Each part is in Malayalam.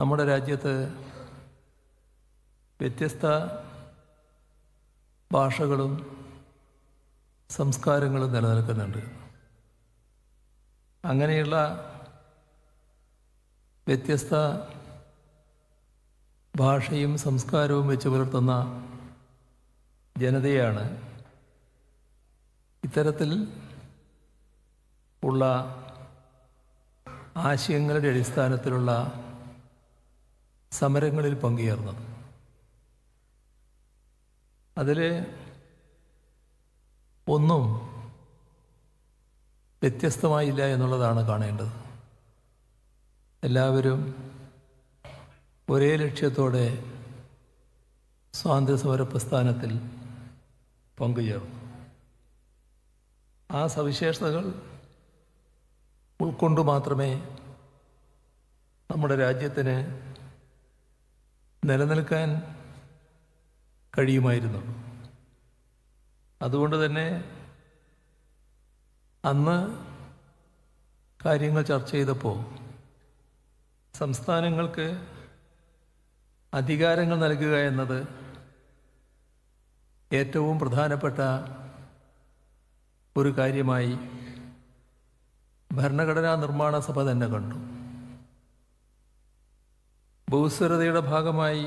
നമ്മുടെ രാജ്യത്ത് വ്യത്യസ്ത ഭാഷകളും സംസ്കാരങ്ങളും നിലനിൽക്കുന്നുണ്ട്. അങ്ങനെയുള്ള വ്യത്യസ്ത ഭാഷയും സംസ്കാരവും വെച്ച് പുലർത്തുന്ന ജനതയാണ് ഇത്തരത്തിൽ ഉള്ള ആശയങ്ങളുടെ അടിസ്ഥാനത്തിലുള്ള സമരങ്ങളിൽ പങ്കുചേർന്നത്. അതിൽ ഒന്നും വ്യത്യസ്തമായില്ല എന്നുള്ളതാണ് കാണേണ്ടത്. എല്ലാവരും ഒരേ ലക്ഷ്യത്തോടെ സ്വാതന്ത്ര്യസമര പ്രസ്ഥാനത്തിൽ പങ്കുചേർന്നു. ആ സവിശേഷതകൾ ഉൾക്കൊണ്ട് മാത്രമേ നമ്മുടെ രാജ്യത്തിന് നിലനിൽക്കാൻ കഴിയുമായിരുന്നുള്ളൂ. അതുകൊണ്ട് തന്നെ അന്ന് കാര്യങ്ങൾ ചർച്ച ചെയ്തപ്പോൾ സംസ്ഥാനങ്ങൾക്ക് അധികാരങ്ങൾ നൽകുക എന്നത് ഏറ്റവും പ്രധാനപ്പെട്ട ഒരു കാര്യമായി ഭരണഘടനാ നിർമ്മാണ സഭ തന്നെ കണ്ടു. ബഹുസ്വരതയുടെ ഭാഗമായി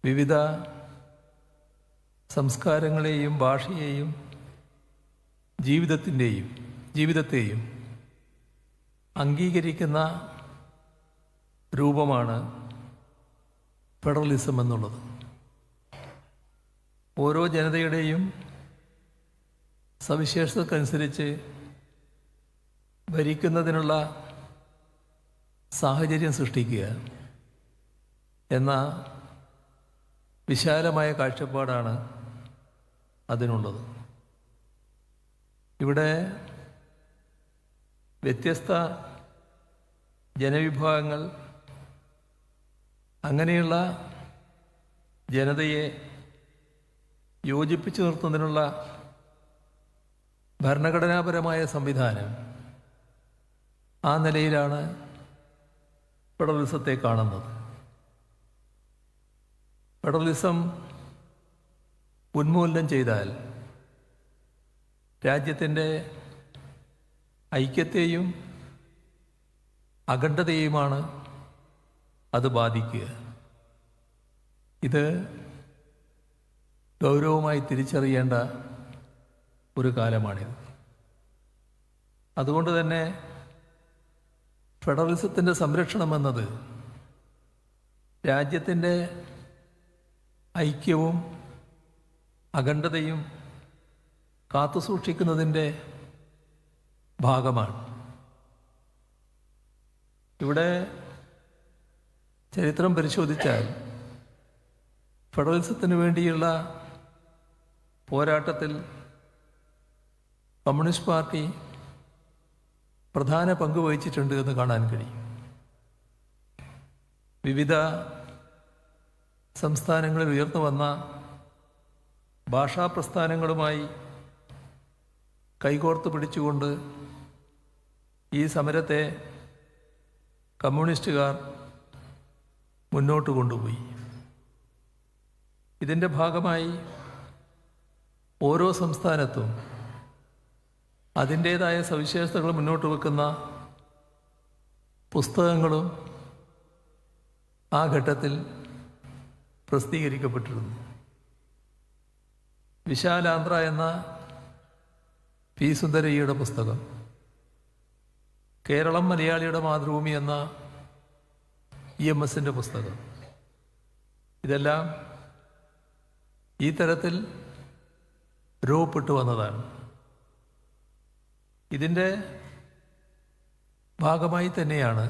വിവിധ സംസ്കാരങ്ങളെയും ഭാഷയെയും ജീവിതത്തെയും അംഗീകരിക്കുന്ന രൂപമാണ് ഫെഡറലിസം എന്നുള്ളത്. ഓരോ ജനതയുടെയും സവിശേഷതക്കനുസരിച്ച് ഭരിക്കുന്നതിനുള്ള സാഹചര്യം സൃഷ്ടിക്കുക എന്ന വിശാലമായ കാഴ്ചപ്പാടാണ് അതിനുള്ളത്. ഇവിടെ വ്യത്യസ്ത ജനവിഭാഗങ്ങൾ അങ്ങനെയുള്ള ജനതയെ യോജിപ്പിച്ചു നിർത്തുന്നതിനുള്ള ഭരണഘടനാപരമായ സംവിധാനം ആ നിലയിലാണ് ഫെഡറലിസത്തെ കാണുന്നത്. ഫെഡറലിസം ഉന്മൂലനം ചെയ്താൽ രാജ്യത്തിൻ്റെ ഐക്യത്തെയും അഖണ്ഡതയെയുമാണ് അത് ബാധിക്കുക. ഇത് ഗൗരവമായി തിരിച്ചറിയേണ്ട ഒരു കാലമാണിത്. അതുകൊണ്ട് തന്നെ ഫെഡറലിസത്തിൻ്റെ സംരക്ഷണമെന്നത് രാജ്യത്തിൻ്റെ ഐക്യവും അഖണ്ഡതയും കാത്തുസൂക്ഷിക്കുന്നതിൻ്റെ ഭാഗമാണ്. ഇവിടെ ചരിത്രം പരിശോധിച്ചാൽ ഫെഡറലിസത്തിന് വേണ്ടിയുള്ള പോരാട്ടത്തിൽ കമ്മ്യൂണിസ്റ്റ് പാർട്ടി പ്രധാന പങ്ക് വഹിച്ചിട്ടുണ്ട് എന്ന് കാണാൻ കഴിയും. വിവിധ സംസ്ഥാനങ്ങളിൽ ഉയർന്നു വന്ന ഭാഷാ പ്രസ്ഥാനങ്ങളുമായി കൈകോർത്ത് പിടിച്ചുകൊണ്ട് ഈ സമരത്തെ കമ്മ്യൂണിസ്റ്റുകാർ മുന്നോട്ട് കൊണ്ടുപോയി. ഇതിൻ്റെ ഭാഗമായി ഓരോ സംസ്ഥാനത്തും അതിൻ്റേതായ സവിശേഷതകൾ മുന്നോട്ട് വെക്കുന്ന പുസ്തകങ്ങളും ആ ഘട്ടത്തിൽ പ്രസിദ്ധീകരിക്കപ്പെട്ടിരുന്നു. വിശാലാന്ധ്ര എന്ന പി സുന്ദരയ്യയുടെ പുസ്തകം, കേരളം മലയാളിയുടെ മാതൃഭൂമി എന്ന EMSൻ്റെ പുസ്തകം, ഇതെല്ലാം ഈ തരത്തിൽ രൂപപ്പെട്ടു വന്നതാണ്. ഇതിൻ്റെ ഭാഗമായി തന്നെയാണ്,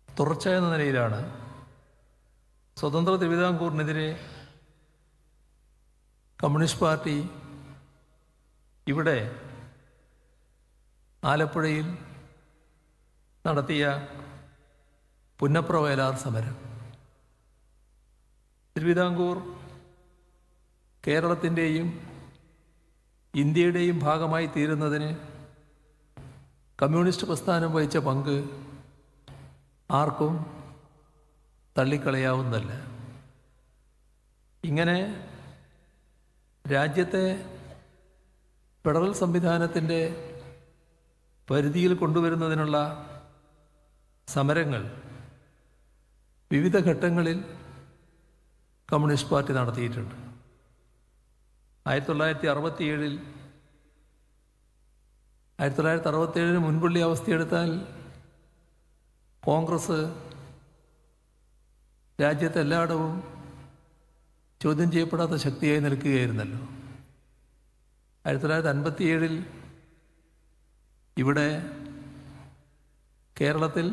തുടർച്ച എന്ന നിലയിലാണ് സ്വതന്ത്ര തിരുവിതാംകൂറിനെതിരെ കമ്മ്യൂണിസ്റ്റ് പാർട്ടി ഇവിടെ ആലപ്പുഴയിൽ നടത്തിയ പുന്നപ്ര വയലാർ സമരം. തിരുവിതാംകൂർ കേരളത്തിൻ്റെയും ഇന്ത്യയുടെയും ഭാഗമായി തീരുന്നതിന് കമ്മ്യൂണിസ്റ്റ് പ്രസ്ഥാനം വഹിച്ച പങ്ക് ആർക്കും തള്ളിക്കളയാവുന്നതല്ല. ഇങ്ങനെ രാജ്യത്തെ ഫെഡറൽ സംവിധാനത്തിൻ്റെ പരിധിയിൽ കൊണ്ടുവരുന്നതിനുള്ള സമരങ്ങൾ വിവിധ ഘട്ടങ്ങളിൽ കമ്മ്യൂണിസ്റ്റ് പാർട്ടി നടത്തിയിട്ടുണ്ട്. 1967 മുൻപുള്ള അവസ്ഥയെടുത്താൽ കോൺഗ്രസ് രാജ്യത്തെല്ലായിടവും ചോദ്യം ചെയ്യപ്പെടാത്ത ശക്തിയായി നിൽക്കുകയായിരുന്നല്ലോ. 1957 ഇവിടെ കേരളത്തിൽ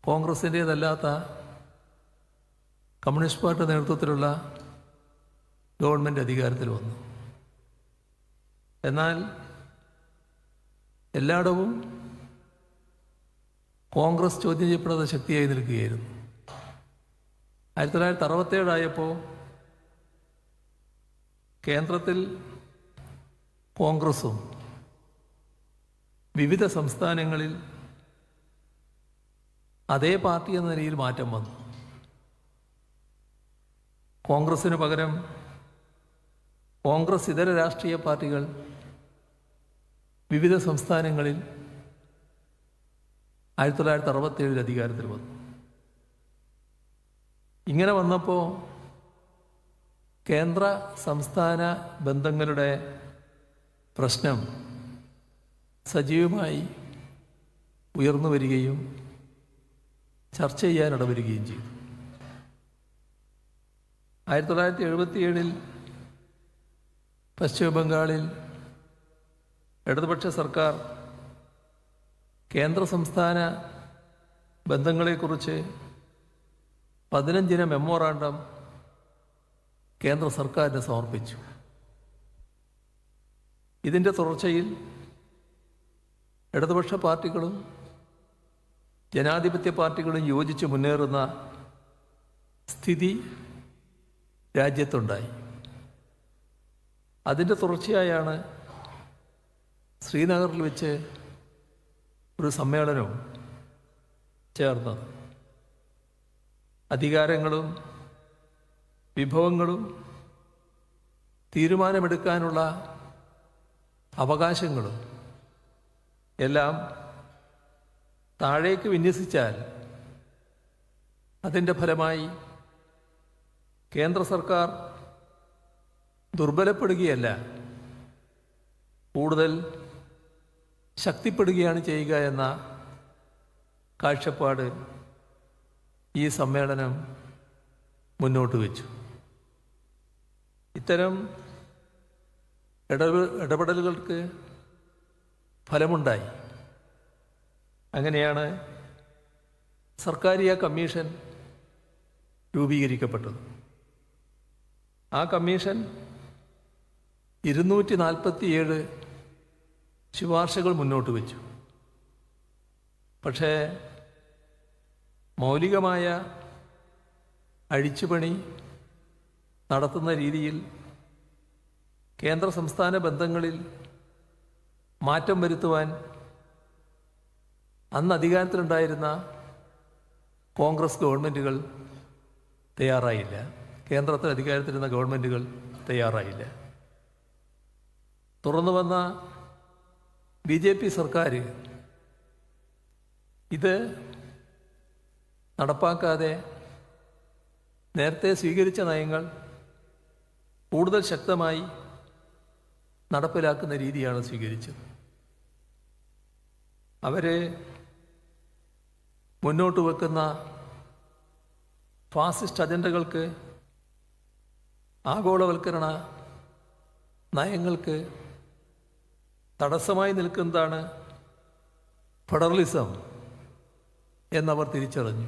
കോൺഗ്രസിൻ്റേതല്ലാത്ത കമ്മ്യൂണിസ്റ്റ് പാർട്ടി നേതൃത്വത്തിലുള്ള ഗവൺമെൻറ് അധികാരത്തിൽ വന്നു. എന്നാൽ എല്ലായിടവും കോൺഗ്രസ് ചോദ്യം ചെയ്യപ്പെടാത്ത ശക്തിയായി നിൽക്കുകയായിരുന്നു. 1967 ആയപ്പോൾ കേന്ദ്രത്തിൽ കോൺഗ്രസും വിവിധ സംസ്ഥാനങ്ങളിൽ അതേ പാർട്ടി എന്ന നിലയിൽ മാറ്റം വന്നു. കോൺഗ്രസിന് പകരം കോൺഗ്രസ് ഇതര രാഷ്ട്രീയ പാർട്ടികൾ വിവിധ സംസ്ഥാനങ്ങളിൽ 1967 അധികാരത്തിൽ വന്നു. ഇങ്ങനെ വന്നപ്പോൾ കേന്ദ്ര സംസ്ഥാന ബന്ധങ്ങളുടെ പ്രശ്നം സജീവമായി ഉയർന്നു വരികയും ചർച്ച ചെയ്യാൻ ഇടവരികയും ചെയ്തു. 1977 പശ്ചിമ ബംഗാളിൽ ഇടതുപക്ഷ സർക്കാർ കേന്ദ്ര സംസ്ഥാന ബന്ധങ്ങളെക്കുറിച്ച് 15 മെമ്മോറാണ്ടം കേന്ദ്ര സർക്കാരിന് സമർപ്പിച്ചു. ഇതിൻ്റെ തുടർച്ചയിൽ ഇടതുപക്ഷ പാർട്ടികളും ജനാധിപത്യ പാർട്ടികളും യോജിച്ച് മുന്നേറുന്ന സ്ഥിതി രാജ്യത്തുണ്ടായി. അതിൻ്റെ തുടർച്ചയായാണ് ശ്രീനഗറിൽ വെച്ച് ഒരു സമ്മേളനവും ചേർന്നത്. അധികാരങ്ങളും വിഭവങ്ങളും തീരുമാനമെടുക്കാനുള്ള അവകാശങ്ങളും എല്ലാം താഴേക്ക് വിന്യസിച്ചാൽ അതിൻ്റെ ഫലമായി കേന്ദ്ര സർക്കാർ ദുർബലപ്പെടുകയല്ല, കൂടുതൽ ശക്തിപ്പെടുകയാണ് ചെയ്യുക എന്ന കാഴ്ചപ്പാട് ഈ സമ്മേളനം മുന്നോട്ട് വച്ചു. ഇത്തരം ഇടപെടലുകൾക്ക് ഫലമുണ്ടായി. അങ്ങനെയാണ് സർക്കാരിയ കമ്മീഷൻ രൂപീകരിക്കപ്പെട്ടത്. ആ കമ്മീഷൻ 247 ശുപാർശകൾ മുന്നോട്ട് വച്ചു. പക്ഷേ മൗലികമായ അഴിച്ചുപണി നടത്തുന്ന രീതിയിൽ കേന്ദ്ര സംസ്ഥാന ബന്ധങ്ങളിൽ മാറ്റം വരുത്തുവാൻ അന്ന് അധികാരത്തിലുണ്ടായിരുന്ന കോൺഗ്രസ് ഗവൺമെൻറ്റുകൾ തയ്യാറായില്ല. കേന്ദ്രത്തിൽ അധികാരത്തിലിരുന്ന ഗവൺമെൻറ്റുകൾ തയ്യാറായില്ല. തുറന്നു വന്ന BJP സർക്കാർ ഇത് നടപ്പാക്കാതെ നേരത്തെ സ്വീകരിച്ച നയങ്ങൾ കൂടുതൽ ശക്തമായി നടപ്പിലാക്കുന്ന രീതിയാണ് സ്വീകരിച്ചത്. അവർ മുന്നോട്ട് വെക്കുന്ന ഫാസിസ്റ്റ് അജണ്ടകൾക്ക്, ആഗോളവൽക്കരണ നയങ്ങൾക്ക് തടസ്സമായി നിൽക്കുന്നതാണ് ഫെഡറലിസം എന്നവർ തിരിച്ചറിഞ്ഞു.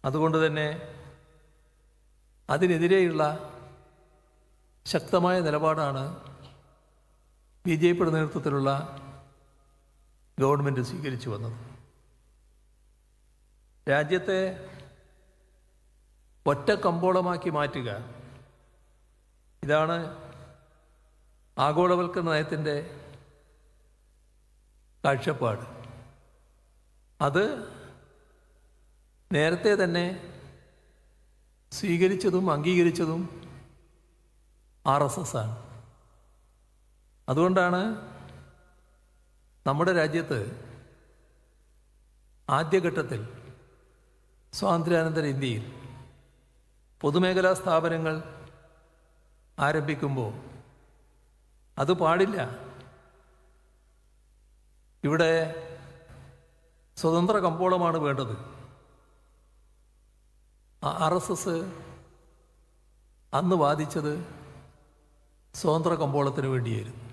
അതുകൊണ്ട് തന്നെ അതിനെതിരെയുള്ള ശക്തമായ നിലപാടാണ് BJPയുടെ നേതൃത്വത്തിലുള്ള ഗവൺമെൻറ് സ്വീകരിച്ചു വന്നത്. രാജ്യത്തെ ഒറ്റ കമ്പോളമാക്കി മാറ്റുക, ഇതാണ് ആഗോളവൽക്കരണ നയത്തിൻ്റെ കാഴ്ചപ്പാട്. അത് നേരത്തെ തന്നെ സ്വീകരിച്ചതും അംഗീകരിച്ചതും RSS ആണ്. അതുകൊണ്ടാണ് നമ്മുടെ രാജ്യത്ത് ആദ്യഘട്ടത്തിൽ സ്വാതന്ത്ര്യാനന്തര ഇന്ത്യയിൽ പൊതുമേഖലാ സ്ഥാപനങ്ങൾ ആരംഭിക്കുമ്പോൾ അത് പാടില്ല, ഇവിടെ സ്വതന്ത്ര കമ്പോളമാണ് വേണ്ടത്. RSS അന്ന് വാദിച്ചത് സ്വതന്ത്ര കമ്പോളത്തിന് വേണ്ടിയായിരുന്നു.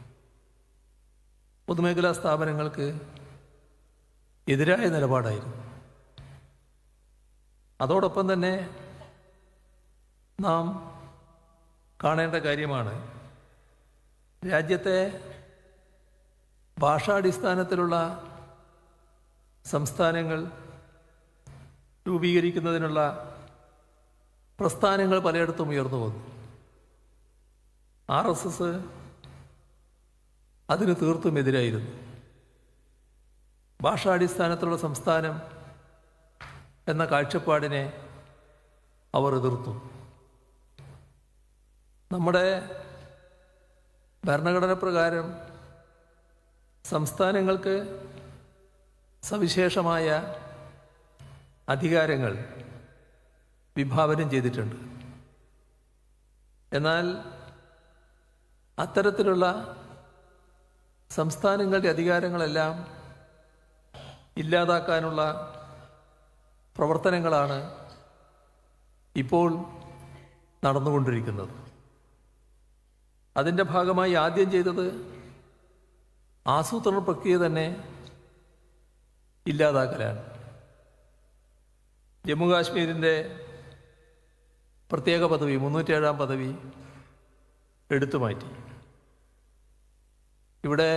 പൊതുമേഖലാ സ്ഥാപനങ്ങൾക്ക് എതിരായ നിലപാടായിരുന്നു. അതോടൊപ്പം തന്നെ നാം കാണേണ്ട കാര്യമാണ്, രാജ്യത്തെ ഭാഷാടിസ്ഥാനത്തിലുള്ള സംസ്ഥാനങ്ങൾ രൂപീകരിക്കുന്നതിനുള്ള പ്രസ്ഥാനങ്ങൾ പലയിടത്തും ഉയർന്നു വന്നു. RSS അതിന് തീർത്തും എതിരായിരുന്നു. ഭാഷാടിസ്ഥാനത്തിലുള്ള സംസ്ഥാനം എന്ന കാഴ്ചപ്പാടിനെ അവർ എതിർത്തു. നമ്മുടെ ഭരണഘടന പ്രകാരം സംസ്ഥാനങ്ങൾക്ക് സവിശേഷമായ അധികാരങ്ങൾ വിഭാവനം ചെയ്തിട്ടുണ്ട്. എന്നാൽ അത്തരത്തിലുള്ള സംസ്ഥാനങ്ങളുടെ അധികാരങ്ങളെല്ലാം ഇല്ലാതാക്കാനുള്ള പ്രവർത്തനങ്ങളാണ് ഇപ്പോൾ നടന്നുകൊണ്ടിരിക്കുന്നത്. അതിൻ്റെ ഭാഗമായി ആദ്യം ചെയ്തത് ആസൂത്രണ പ്രക്രിയ തന്നെ ഇല്ലാതാക്കലാണ്. ജമ്മു കാശ്മീരിൻ്റെ പ്രത്യേക പദവി 307 പദവി എടുത്തു മാറ്റി. ഇവിടെ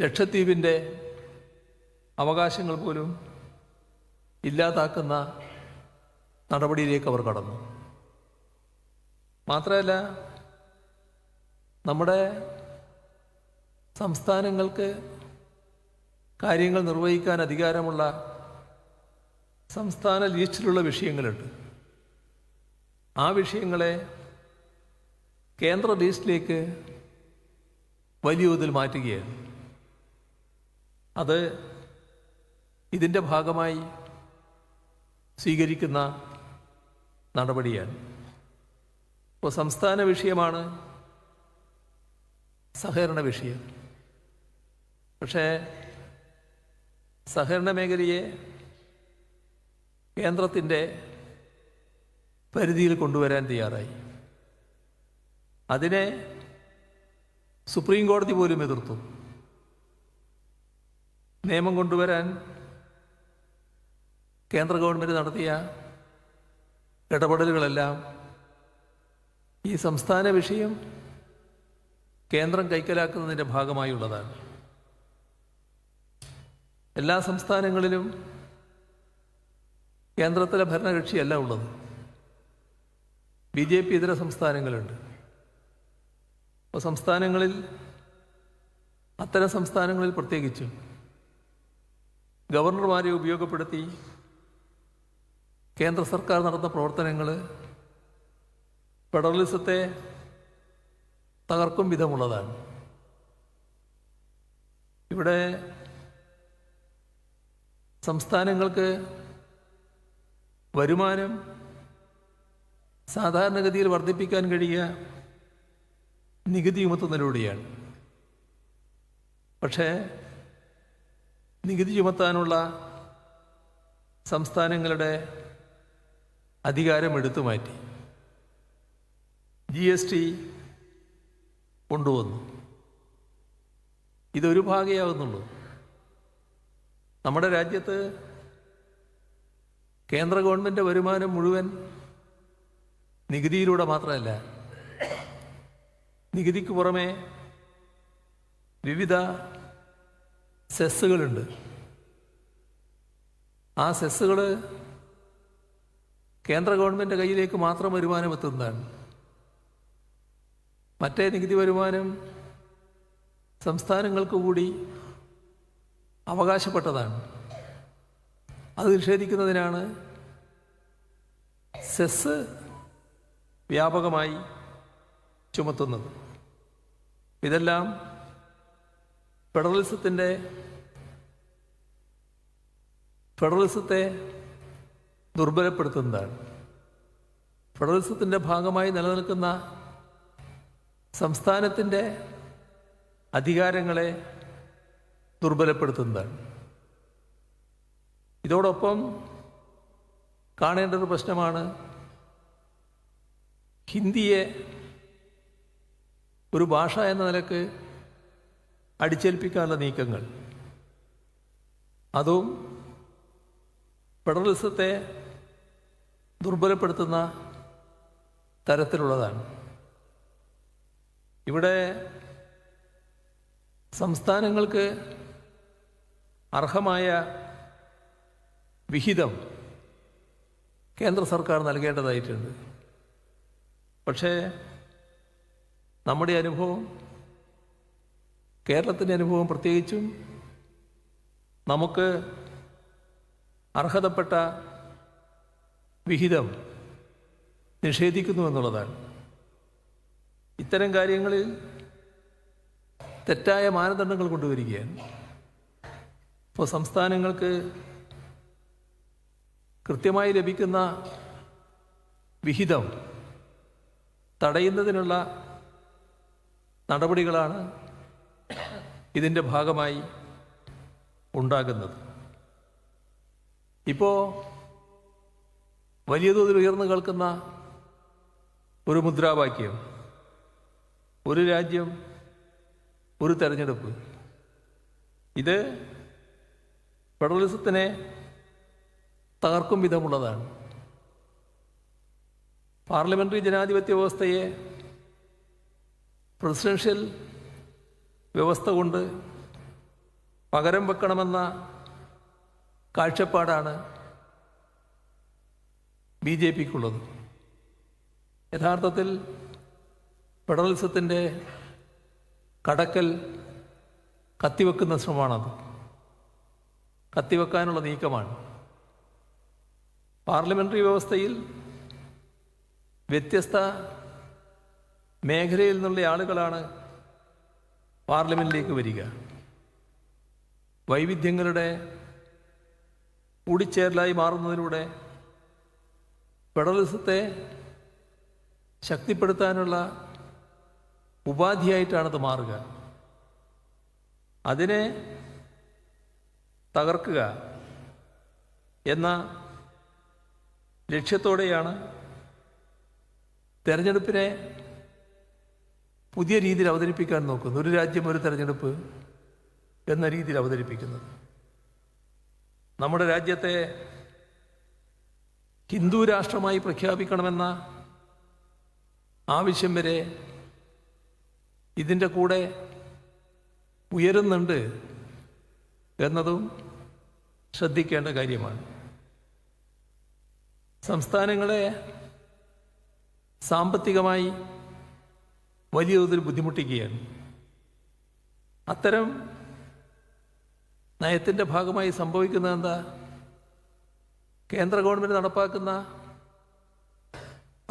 ലക്ഷദ്വീപിൻ്റെ അവകാശങ്ങൾ പോലും ഇല്ലാതാക്കുന്ന നടപടിയിലേക്ക് അവർ കടന്നു. മാത്രമല്ല, നമ്മുടെ സംസ്ഥാനങ്ങൾക്ക് കാര്യങ്ങൾ നിർവഹിക്കാൻ അധികാരമുള്ള സംസ്ഥാന ലിസ്റ്റിലുള്ള വിഷയങ്ങളുണ്ട്. ആ വിഷയങ്ങളെ കേന്ദ്ര ലിസ്റ്റിലേക്ക് വലിയ തോതിൽ മാറ്റുകയാണ്. അത് ഇതിൻ്റെ ഭാഗമായി സ്വീകരിക്കുന്ന നടപടിയാണ്. ഇപ്പോൾ സംസ്ഥാന വിഷയമാണ് സഹകരണ വിഷയം. പക്ഷേ സഹകരണ മേഖലയെ കേന്ദ്രത്തിൻ്റെ പരിധിയിൽ കൊണ്ടുവരാൻ തയ്യാറായി. അതിനെ സുപ്രീം കോടതി പോലും എതിർത്തു. നിയമം കൊണ്ടുവരാൻ കേന്ദ്ര ഗവൺമെൻറ് നടത്തിയ ഇടപെടലുകളെല്ലാം ഈ സംസ്ഥാന വിഷയം കേന്ദ്രം കൈക്കലാക്കുന്നതിൻ്റെ ഭാഗമായുള്ളതാണ്. എല്ലാ സംസ്ഥാനങ്ങളിലും കേന്ദ്രത്തിലെ ഭരണകക്ഷിയല്ല ഉള്ളത്. BJP ഇതര സംസ്ഥാനങ്ങളുണ്ട്. അപ്പോൾ സംസ്ഥാനങ്ങളിൽ, അത്തരം സംസ്ഥാനങ്ങളിൽ പ്രത്യേകിച്ചും ഗവർണർമാരെ ഉപയോഗപ്പെടുത്തി കേന്ദ്ര സർക്കാർ നടത്തുന്ന പ്രവർത്തനങ്ങൾ ഫെഡറലിസത്തെ തകർക്കും വിധമുള്ളതാണ്. ഇവിടെ സംസ്ഥാനങ്ങൾക്ക് വരുമാനം സാധാരണഗതിയിൽ വർദ്ധിപ്പിക്കാൻ കഴിയുക നികുതി ചുമത്തുന്നതിലൂടെയാണ്. പക്ഷേ നികുതി ചുമത്താനുള്ള സംസ്ഥാനങ്ങളുടെ അധികാരം എടുത്തു മാറ്റി GST കൊണ്ടുവന്നു. ഇതൊരു ഭാഗയാവുന്നുള്ളൂ. നമ്മുടെ രാജ്യത്ത് കേന്ദ്ര ഗവൺമെൻറ് വരുമാനം മുഴുവൻ നികുതിയിലൂടെ മാത്രമല്ല, നികുതിക്ക് പുറമെ വിവിധ സെസ്സുകളുണ്ട്. ആ സെസ്സുകൾ കേന്ദ്ര ഗവൺമെൻറ് കയ്യിലേക്ക് മാത്രം വരുമാനം എത്തുന്നതാണ്. മറ്റേ നികുതി വരുമാനം സംസ്ഥാനങ്ങൾക്ക് കൂടി അവകാശപ്പെട്ടതാണ്. അത് നിഷേധിക്കുന്നതിനാണ് സെസ് വ്യാപകമായി ചുമത്തുന്നത്. ഇതെല്ലാം ഫെഡറലിസത്തെ ദുർബലപ്പെടുത്തുന്നതാണ്. ഫെഡറലിസത്തിൻ്റെ ഭാഗമായി നിലനിൽക്കുന്ന സംസ്ഥാനത്തിൻ്റെ അധികാരങ്ങളെ ദുർബലപ്പെടുത്തുന്നതാണ്. ഇതോടൊപ്പം കാണേണ്ട ഒരു പ്രശ്നമാണ് ഹിന്ദിയെ ഒരു ഭാഷ എന്ന നിലക്ക് അടിച്ചേൽപ്പിക്കാനുള്ള നീക്കങ്ങൾ. അതും ഫെഡറലിസത്തെ ദുർബലപ്പെടുത്തുന്ന തരത്തിലുള്ളതാണ്. ഇവിടെ സംസ്ഥാനങ്ങൾക്ക് അർഹമായ വിഹിതം കേന്ദ്ര സർക്കാർ നൽകേണ്ടതായിട്ടുണ്ട്. പക്ഷേ നമ്മുടെ അനുഭവം, കേരളത്തിൻ്റെ അനുഭവം പ്രത്യേകിച്ചും, നമുക്ക് അർഹതപ്പെട്ട വിഹിതം നിഷേധിക്കുന്നു എന്നുള്ളതാണ്. ഇത്തരം കാര്യങ്ങളിൽ തെറ്റായ മാനദണ്ഡങ്ങൾ കൊണ്ടുവരികയാണ്. ഇപ്പോൾ സംസ്ഥാനങ്ങൾക്ക് കൃത്യമായി ലഭിക്കുന്ന വിഹിതം തടയുന്നതിനുള്ള നടപടികളാണ് ഇതിൻ്റെ ഭാഗമായി ഉണ്ടാകുന്നത്. ഇപ്പോൾ വലിയ തോതിൽ ഉയർന്നു കേൾക്കുന്ന ഒരു മുദ്രാവാക്യം, ഒരു രാജ്യം ഒരു തെരഞ്ഞെടുപ്പ്, ഇത് ഫെഡറലിസത്തിനെ തകർക്കും വിധമുള്ളതാണ്. പാർലമെൻ്ററി ജനാധിപത്യ വ്യവസ്ഥയെ പ്രസിഡൻഷ്യൽ വ്യവസ്ഥ കൊണ്ട് പകരം വെക്കണമെന്ന കാഴ്ചപ്പാടാണ് BJPക്കുള്ളത്. യഥാർത്ഥത്തിൽ ഫെഡറലിസത്തിൻ്റെ കടക്കൽ കത്തിവെക്കുന്ന ശ്രമമാണത്, കത്തിവെക്കാനുള്ള നീക്കമാണ്. പാർലമെൻ്ററി വ്യവസ്ഥയിൽ വ്യത്യസ്ത മേഖലയിൽ നിന്നുള്ള ആളുകളാണ് പാർലമെൻറ്റിലേക്ക് വരിക. വൈവിധ്യങ്ങളുടെ കൂടിച്ചേരലായി മാറുന്നതിലൂടെ ഫെഡറലിസത്തെ ശക്തിപ്പെടുത്താനുള്ള ഉപാധിയായിട്ടാണത് മാറുക. അതിനെ തകർക്കുക എന്ന ലക്ഷ്യത്തോടെയാണ് തെരഞ്ഞെടുപ്പിനെ പുതിയ രീതിയിൽ അവതരിപ്പിക്കാൻ നോക്കുന്നത്. ഒരു രാജ്യം ഒരു തെരഞ്ഞെടുപ്പ് എന്ന രീതിയിൽ അവതരിപ്പിക്കുന്നത്. നമ്മുടെ രാജ്യത്തെ ഹിന്ദു രാഷ്ട്രമായി പ്രഖ്യാപിക്കണമെന്ന ആവശ്യം വരെ ഇതിൻ്റെ കൂടെ ഉയരുന്നുണ്ട് എന്നതും ശ്രദ്ധിക്കേണ്ട കാര്യമാണ്. സംസ്ഥാനങ്ങളെ സാമ്പത്തികമായി വലിയ തോതിൽ ബുദ്ധിമുട്ടിക്കുകയാണ്. അത്തരം നയത്തിൻ്റെ ഭാഗമായി സംഭവിക്കുന്നത് എന്താ? കേന്ദ്ര ഗവൺമെൻറ് നടപ്പാക്കുന്ന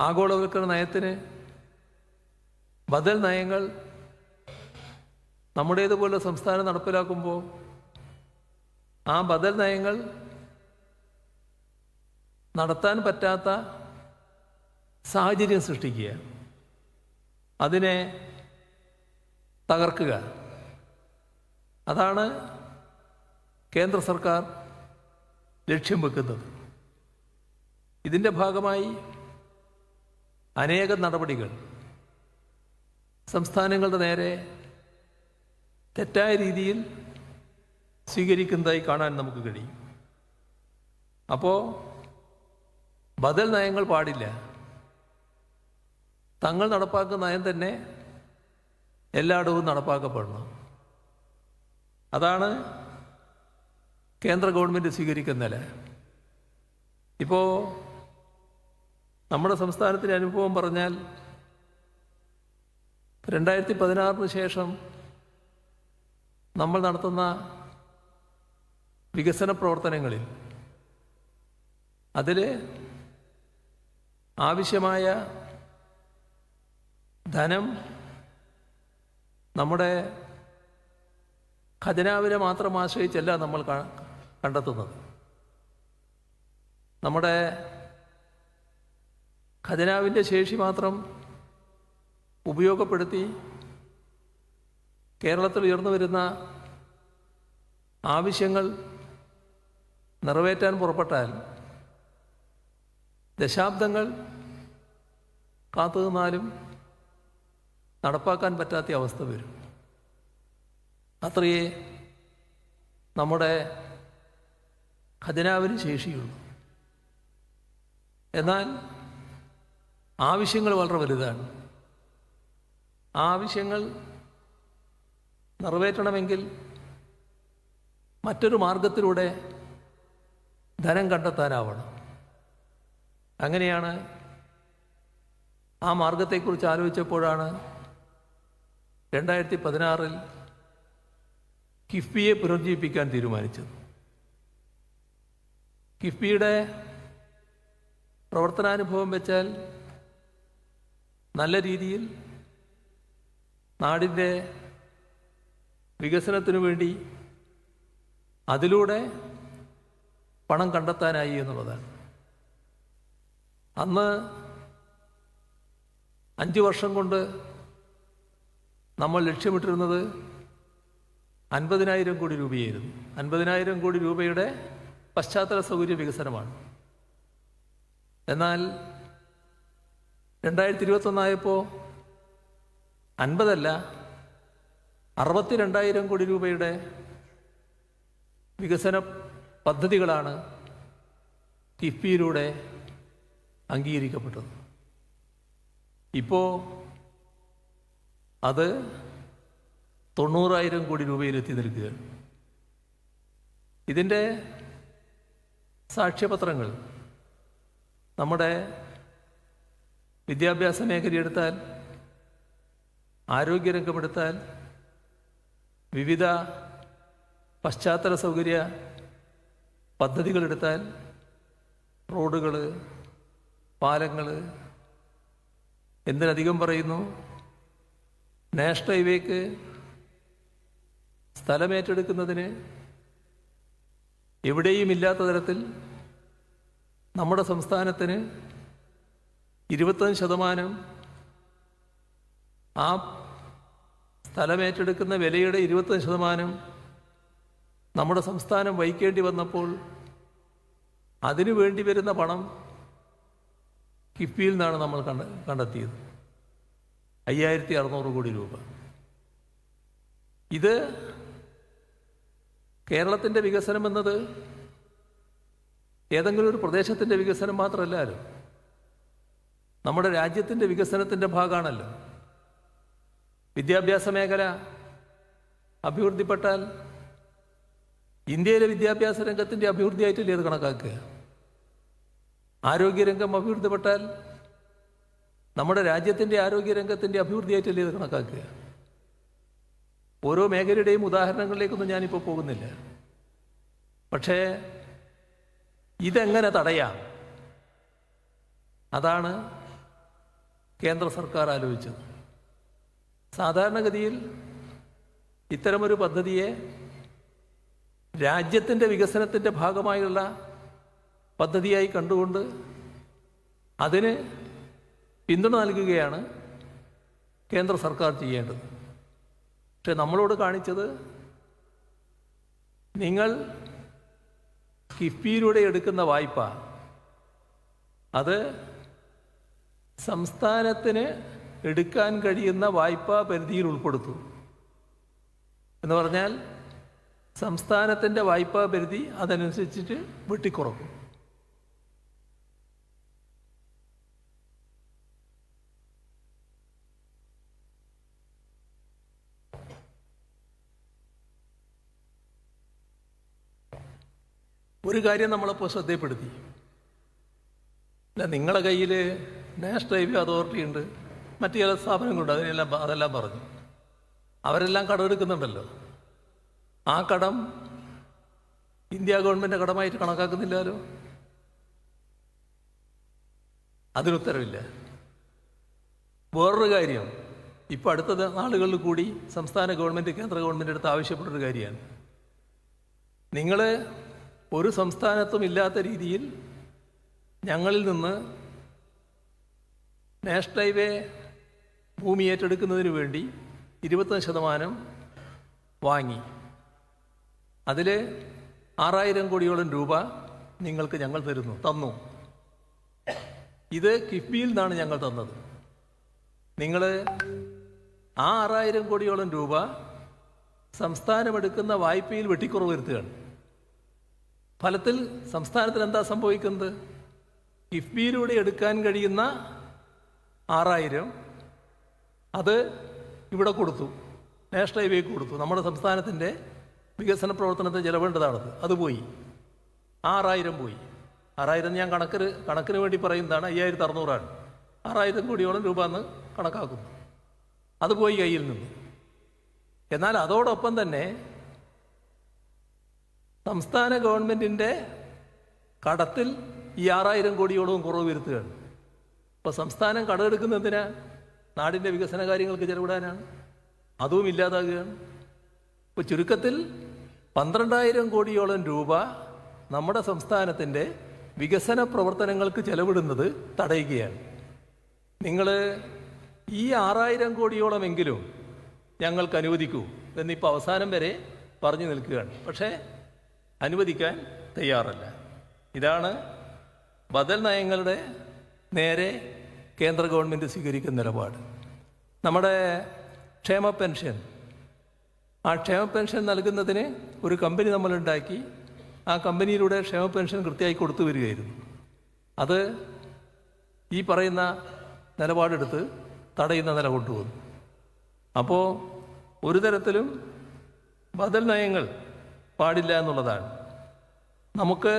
ആഗോളവൽക്കരണ നയത്തിന് ബദൽ നയങ്ങൾ നമ്മുടേതുപോലെ സംസ്ഥാനം നടപ്പിലാക്കുമ്പോൾ ആ ബദൽ നയങ്ങൾ നടത്താൻ പറ്റാത്ത സാഹചര്യം സൃഷ്ടിക്കുക, അതിനെ തകർക്കുക. അതാണ് കേന്ദ്ര സർക്കാർ ലക്ഷ്യം വെക്കുന്നത്. ഇതിൻ്റെ ഭാഗമായി അനേകം നടപടികൾ സംസ്ഥാനങ്ങളുടെ നേരെ തെറ്റായ രീതിയിൽ സ്വീകരിക്കുന്നതായി കാണാൻ നമുക്ക് കഴിയും. അപ്പോൾ ബദൽ നയങ്ങൾ പാടില്ല. തങ്ങൾ നടപ്പാക്കുന്ന നയം തന്നെ എല്ലായിടവും നടപ്പാക്കപ്പെടണം. അതാണ് കേന്ദ്ര ഗവൺമെൻറ് സ്വീകരിക്കുന്ന നില. ഇപ്പോൾ നമ്മുടെ സംസ്ഥാനത്തിൻ്റെ അനുഭവം പറഞ്ഞാൽ 2016 ശേഷം നമ്മൾ നടത്തുന്ന വികസന പ്രവർത്തനങ്ങളിൽ അതിൽ ആവശ്യമായ ധനം നമ്മുടെ ഖജനാവിനെ മാത്രം ആശ്രയിച്ചല്ല നമ്മൾ കണ്ടെത്തുന്നത്. നമ്മുടെ ഖജനാവിൻ്റെ ശേഷി മാത്രം ഉപയോഗപ്പെടുത്തി കേരളത്തിൽ ഉയർന്നു വരുന്ന ആവശ്യങ്ങൾ നിറവേറ്റാൻ പുറപ്പെട്ടാൽ ദശാബ്ദങ്ങൾ കാത്തുനിന്നാലും നടപ്പാക്കാൻ പറ്റാത്ത അവസ്ഥ വരും. അത്രയേ നമ്മുടെ ഖജനാവിന് ശേഷിയുള്ളൂ. എന്നാൽ ആവശ്യങ്ങൾ വളരെ വലുതാണ്. ആവശ്യങ്ങൾ നിറവേറ്റണമെങ്കിൽ മറ്റൊരു മാർഗത്തിലൂടെ ധനം കണ്ടെത്താനാവണം. അങ്ങനെയാണ് ആ മാർഗത്തെക്കുറിച്ച് ആലോചിച്ചപ്പോഴാണ് 2016 കിഫ്ബിയെ പുനർജീവിപ്പിക്കാൻ തീരുമാനിച്ചത്. കിഫ്ബിയുടെ പ്രവർത്തനാനുഭവം വെച്ചാൽ നല്ല രീതിയിൽ നാടിൻ്റെ വികസനത്തിനു വേണ്ടി അതിലൂടെ പണം കണ്ടെത്താനായി എന്നുള്ളതാണ്. അന്ന് 5 വർഷം കൊണ്ട് നമ്മൾ ലക്ഷ്യമിട്ടിരുന്നത് 50,000 കോടി രൂപയായിരുന്നു. 50,000 കോടി രൂപയുടെ പശ്ചാത്തല സൗകര്യ വികസനമാണ്. എന്നാൽ 2021 ആയപ്പോൾ 50 അല്ല 62,000 കോടി രൂപയുടെ വികസന പദ്ധതികളാണ് കിഫ്ബിയിലൂടെ അംഗീകരിക്കപ്പെട്ടത്. ഇപ്പോൾ അത് 90,000 കോടി രൂപയിലെത്തി നിൽക്കുകയാണ്. ഇതിൻ്റെ സാക്ഷ്യപത്രങ്ങൾ നമ്മുടെ വിദ്യാഭ്യാസ മേഖലയെടുത്താൽ, ആരോഗ്യരംഗമെടുത്താൽ, വിവിധ പശ്ചാത്തല സൗകര്യ പദ്ധതികളെടുത്താൽ, റോഡുകൾ, പാലങ്ങൾ, എന്തിനധികം പറയുന്നു, നാഷണൽ ഹൈവേക്ക് സ്ഥലമേറ്റെടുക്കുന്നതിന് എവിടെയും ഇല്ലാത്ത തരത്തിൽ നമ്മുടെ സംസ്ഥാനത്തിന് 25% ആ സ്ഥലമേറ്റെടുക്കുന്ന വിലയുടെ 25% നമ്മുടെ സംസ്ഥാനം വഹിക്കേണ്ടി വന്നപ്പോൾ അതിനു വേണ്ടി വരുന്ന പണം കിഫ്ബിയിൽ നിന്നാണ് നമ്മൾ കണ്ടെത്തിയത്. 5,600 കോടി രൂപ. ഇത് കേരളത്തിൻ്റെ വികസനം എന്നത് ഏതെങ്കിലും ഒരു പ്രദേശത്തിൻ്റെ വികസനം മാത്രമല്ലല്ലോ, നമ്മുടെ രാജ്യത്തിൻ്റെ വികസനത്തിൻ്റെ ഭാഗമാണല്ലോ. വിദ്യാഭ്യാസ മേഖല അഭിവൃദ്ധിപ്പെട്ടാൽ ഇന്ത്യയിലെ വിദ്യാഭ്യാസ രംഗത്തിൻ്റെ അഭിവൃദ്ധിയായിട്ടല്ലേ അത് കണക്കാക്കുക. ആരോഗ്യരംഗം അഭിവൃദ്ധിപ്പെട്ടാൽ നമ്മുടെ രാജ്യത്തിൻ്റെ ആരോഗ്യരംഗത്തിൻ്റെ അഭിവൃദ്ധിയായിട്ടല്ലേ ഇത് കണക്കാക്കുക. ഓരോ മേഖലയുടെയും ഉദാഹരണങ്ങളിലേക്കൊന്നും ഞാനിപ്പോൾ പോകുന്നില്ല. പക്ഷേ ഇതെങ്ങനെ തടയാം, അതാണ് കേന്ദ്ര സർക്കാർ ആലോചിച്ചത്. സാധാരണഗതിയിൽ ഇത്തരമൊരു പദ്ധതിയെ രാജ്യത്തിൻ്റെ വികസനത്തിൻ്റെ ഭാഗമായുള്ള പദ്ധതിയായി കണ്ടുകൊണ്ട് അതിന് പിന്തുണ നൽകുകയാണ് കേന്ദ്ര സർക്കാർ ചെയ്യേണ്ടത്. പക്ഷെ നമ്മളോട് കാണിച്ചത്, നിങ്ങൾ കിഫ്ബിയിലൂടെ എടുക്കുന്ന വായ്പ അത് സംസ്ഥാനത്തിന് എടുക്കാൻ കഴിയുന്ന വായ്പാ പരിധിയിൽ ഉൾപ്പെടുത്തും എന്ന് പറഞ്ഞാൽ സംസ്ഥാനത്തിൻ്റെ വായ്പാ പരിധി അതനുസരിച്ചിട്ട് വെട്ടിക്കുറക്കും. ഒരു കാര്യം നമ്മളപ്പോൾ ശ്രദ്ധയിൽപ്പെടുത്തി, അല്ല നിങ്ങളുടെ കയ്യിൽ നാഷണൽ ഹൈവേ അതോറിറ്റി ഉണ്ട്, മറ്റു ചില സ്ഥാപനങ്ങളുണ്ട്, അതെല്ലാം പറഞ്ഞു. അവരെല്ലാം കടമെടുക്കുന്നുണ്ടല്ലോ. ആ കടം ഇന്ത്യ ഗവൺമെൻറ് കടമായിട്ട് കണക്കാക്കുന്നില്ലല്ലോ. അതിനുത്തരവില്ല. വേറൊരു കാര്യം, ഇപ്പോൾ അടുത്ത നാളുകളിൽ കൂടി സംസ്ഥാന ഗവൺമെൻറ് കേന്ദ്ര ഗവൺമെൻറ് അടുത്ത് ആവശ്യപ്പെട്ടൊരു കാര്യമാണ്. നിങ്ങൾ ഒരു സംസ്ഥാനത്തും ഇല്ലാത്ത രീതിയിൽ ഞങ്ങളിൽ നിന്ന് നാഷണൽ ഹൈവേ ഭൂമി ഏറ്റെടുക്കുന്നതിന് വേണ്ടി 25% വാങ്ങി. അതിൽ 6000 കോടിയോളം രൂപ നിങ്ങൾക്ക് ഞങ്ങൾ തന്നു. ഇത് കിഫ്ബിയിൽ നിന്നാണ് ഞങ്ങൾ തന്നത്. നിങ്ങൾ ആ 6000 കോടിയോളം രൂപ സംസ്ഥാനമെടുക്കുന്ന വായ്പയിൽ വെട്ടിക്കുറവ് വരുത്തുകയാണ്. ഫലത്തിൽ സംസ്ഥാനത്തിന് എന്താ സംഭവിക്കുന്നത്? കിഫ്ബിയിലൂടെ എടുക്കാൻ കഴിയുന്ന 6000 അത് ഇവിടെ കൊടുത്തു, നാഷണൽ ഹൈവേക്ക് കൊടുത്തു. നമ്മുടെ സംസ്ഥാനത്തിൻ്റെ വികസന പ്രവർത്തനത്തിന് ചെലവേണ്ടതാണത്. അത് പോയി, 6000 പോയി. 6000 ഞാൻ കണക്കിന് വേണ്ടി പറയുന്നതാണ്. 5600 6000 കോടിയോളം രൂപ എന്ന് കണക്കാക്കുന്നു. അത് പോയി കയ്യിൽ നിന്ന്. എന്നാൽ അതോടൊപ്പം തന്നെ സംസ്ഥാന ഗവൺമെൻറ്റിൻ്റെ കടത്തിൽ ഈ 6000 കോടിയോളവും കുറവ് വരുത്തുകയാണ്. ഇപ്പോൾ സംസ്ഥാനം കടമെടുക്കുന്നതിന് നാടിൻ്റെ വികസന കാര്യങ്ങൾക്ക് ചെലവിടാനാണ്. അതും ഇല്ലാതാകുകയാണ്. ഇപ്പോൾ ചുരുക്കത്തിൽ 12000 കോടിയോളം രൂപ നമ്മുടെ സംസ്ഥാനത്തിൻ്റെ വികസന പ്രവർത്തനങ്ങൾക്ക് ചെലവിടുന്നത് തടയുകയാണ്. നിങ്ങൾ ഈ 6000 കോടിയോളമെങ്കിലും ഞങ്ങൾക്ക് അനുവദിക്കൂ എന്നിപ്പോൾ അവസാനം വരെ പറഞ്ഞു നിൽക്കുകയാണ്. പക്ഷേ അനുവദിക്കാൻ തയ്യാറല്ല. ഇതാണ് ബദൽ നയങ്ങളുടെ നേരെ കേന്ദ്ര ഗവൺമെൻറ് സ്വീകരിക്കുന്ന നിലപാട്. നമ്മുടെ ക്ഷേമ പെൻഷൻ, ആ ക്ഷേമ പെൻഷൻ നൽകുന്നതിന് ഒരു കമ്പനി നമ്മളുണ്ടാക്കി. ആ കമ്പനിയിലൂടെ ക്ഷേമ പെൻഷൻ കൃത്യമായി കൊടുത്തു വരികയായിരുന്നു. അത് ഈ പറയുന്ന നിലപാടെടുത്ത് തടയുന്ന നില കൊണ്ടുവന്നു. അപ്പോൾ ഒരു തരത്തിലും ബദൽ നയങ്ങൾ പാടില്ല എന്നുള്ളതാണ്. നമുക്ക്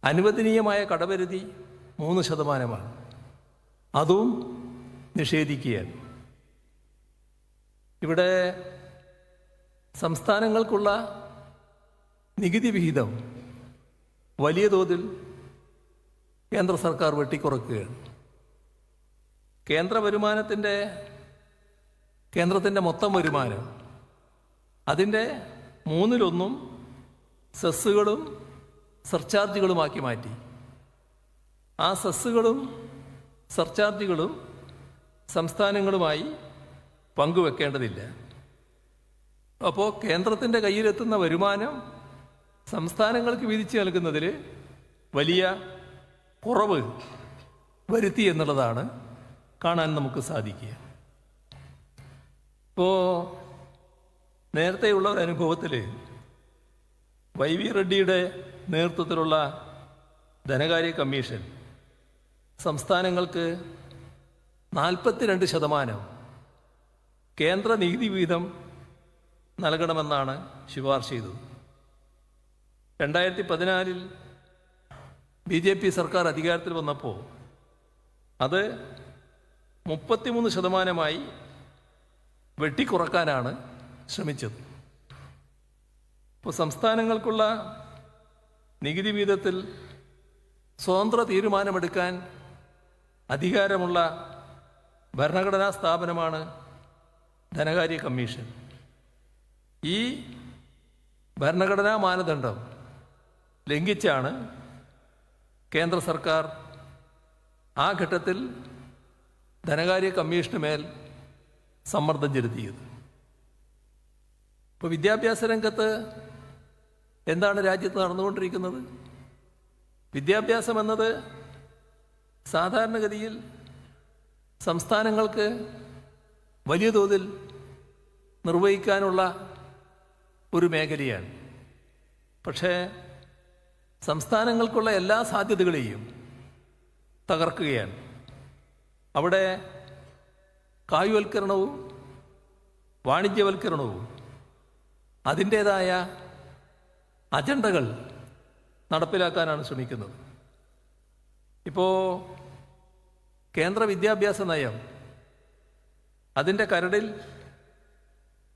അനുവദനീയമായ കടപരിധി 3%. അതും നിഷേധിക്കുകയാണ്. ഇവിടെ സംസ്ഥാനങ്ങൾക്കുള്ള നികുതി വിഹിതം വലിയ തോതിൽ കേന്ദ്ര സർക്കാർ വെട്ടിക്കുറക്കുകയാണ്. കേന്ദ്രത്തിൻ്റെ മൊത്തം വരുമാനം അതിൻ്റെ 1/3 സെസ്സുകളും സർചാർജുകളുമാക്കി മാറ്റി. ആ സെസ്സുകളും സർചാർജുകളും സംസ്ഥാനങ്ങളുമായി പങ്കുവെക്കേണ്ടതില്ല. അപ്പോൾ കേന്ദ്രത്തിൻ്റെ കയ്യിലെത്തുന്ന വരുമാനം സംസ്ഥാനങ്ങൾക്ക് വീതിച്ചു നൽകുന്നതിൽ വലിയ കുറവ് വരുത്തി എന്നുള്ളതാണ് കാണാൻ നമുക്ക് സാധിക്കുക. ഇപ്പോൾ നേരത്തെയുള്ള ഒരു അനുഭവത്തിൽ YV റെഡ്ഡിയുടെ നേതൃത്വത്തിലുള്ള ധനകാര്യ കമ്മീഷൻ സംസ്ഥാനങ്ങൾക്ക് 42% കേന്ദ്ര നികുതി വിഹിതം നൽകണമെന്നാണ് ശുപാർശ ചെയ്തത്. 2014 BJP സർക്കാർ അധികാരത്തിൽ വന്നപ്പോൾ അത് 33% വെട്ടിക്കുറക്കാനാണ് ശ്രമിച്ചത്. ഇപ്പോൾ സംസ്ഥാനങ്ങൾക്കുള്ള നികുതി വിഹിതത്തിൽ സ്വതന്ത്ര തീരുമാനമെടുക്കാൻ അധികാരമുള്ള ഭരണഘടനാ സ്ഥാപനമാണ് ധനകാര്യ കമ്മീഷൻ. ഈ ഭരണഘടനാ മാനദണ്ഡം ലംഘിച്ചാണ് കേന്ദ്ര സർക്കാർ ആ ഘട്ടത്തിൽ ധനകാര്യ കമ്മീഷന് മേൽ സമ്മർദ്ദം ചെലുത്തിയത്. ഇപ്പോൾ വിദ്യാഭ്യാസ രംഗത്ത് എന്താണ് രാജ്യത്ത് നടന്നുകൊണ്ടിരിക്കുന്നത്? വിദ്യാഭ്യാസം എന്നത് സാധാരണഗതിയിൽ സംസ്ഥാനങ്ങൾക്ക് വലിയ തോതിൽ നിർവഹിക്കാനുള്ള ഒരു മേഖലയാണ്. പക്ഷേ സംസ്ഥാനങ്ങൾക്കുള്ള എല്ലാ സാധ്യതകളെയും തകർക്കുകയാണ്. അവിടെ കായികവൽക്കരണവും വാണിജ്യവൽക്കരണവും അതിൻ്റേതായ അജണ്ടകൾ നടപ്പിലാക്കാനാണ് ശ്രമിക്കുന്നത്. ഇപ്പോൾ കേന്ദ്ര വിദ്യാഭ്യാസ നയം അതിൻ്റെ കരടിൽ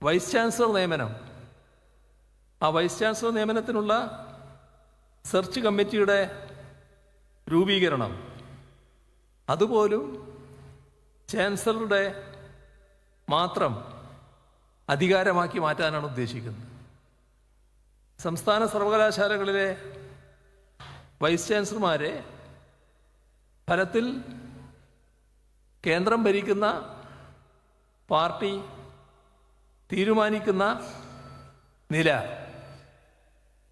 വൈസ് ചാൻസലർ നിയമനം ആ വൈസ് ചാൻസലർ നിയമനത്തിനുള്ള സെർച്ച് കമ്മിറ്റിയുടെ രൂപീകരണം അതുപോലും ചാൻസലറുടെ മാത്രം അധികാരമാക്കി മാറ്റാനാണ് ഉദ്ദേശിക്കുന്നത്. സംസ്ഥാന സർവകലാശാലകളിലെ വൈസ് ചാൻസലർമാരെ ഫലത്തിൽ കേന്ദ്രം ഭരിക്കുന്ന പാർട്ടി തീരുമാനിക്കുന്ന നില,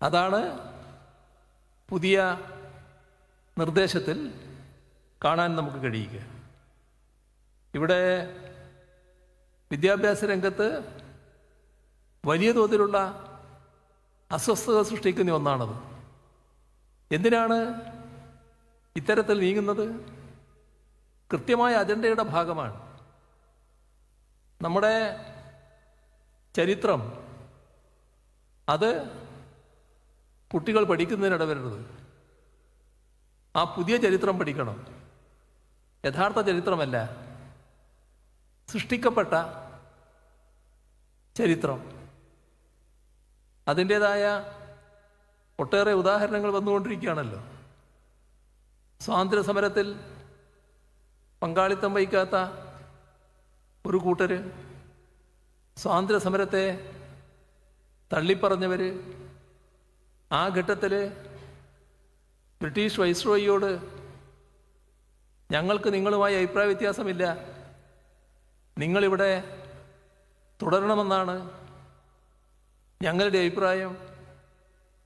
അതാണ് പുതിയ നിർദ്ദേശത്തിൽ കാണാൻ നമുക്ക് കഴിയുക. ഇവിടെ വിദ്യാഭ്യാസ രംഗത്ത് വലിയ തോതിലുള്ള അസ്വസ്ഥത സൃഷ്ടിക്കുന്ന ഒന്നാണത്. എന്തിനാണ് ഇത്തരത്തിൽ നീങ്ങുന്നത്? കൃത്യമായ അജണ്ടയുടെ ഭാഗമാണ്. നമ്മുടെ ചരിത്രം അത് കുട്ടികൾ പഠിക്കുന്നതിനിടവരരുത്. ആ പുതിയ ചരിത്രം പഠിക്കണം. യഥാർത്ഥ ചരിത്രമല്ല, സൃഷ്ടിക്കപ്പെട്ട ചരിത്രം. അതിൻ്റേതായ ഒട്ടേറെ ഉദാഹരണങ്ങൾ വന്നുകൊണ്ടിരിക്കുകയാണല്ലോ. സ്വാതന്ത്ര്യ സമരത്തിൽ പങ്കാളിത്തം വഹിക്കാത്ത ഒരു കൂട്ടർ, സ്വാതന്ത്ര്യ സമരത്തെ തള്ളിപ്പറഞ്ഞവർ, ആ ഘട്ടത്തിൽ ബ്രിട്ടീഷ് വൈസ്രോയിയോട് ഞങ്ങൾക്ക് നിങ്ങളുമായി അഭിപ്രായ വ്യത്യാസമില്ല, നിങ്ങളിവിടെ തുടരണമെന്നാണ് ഞങ്ങളുടെ അഭിപ്രായം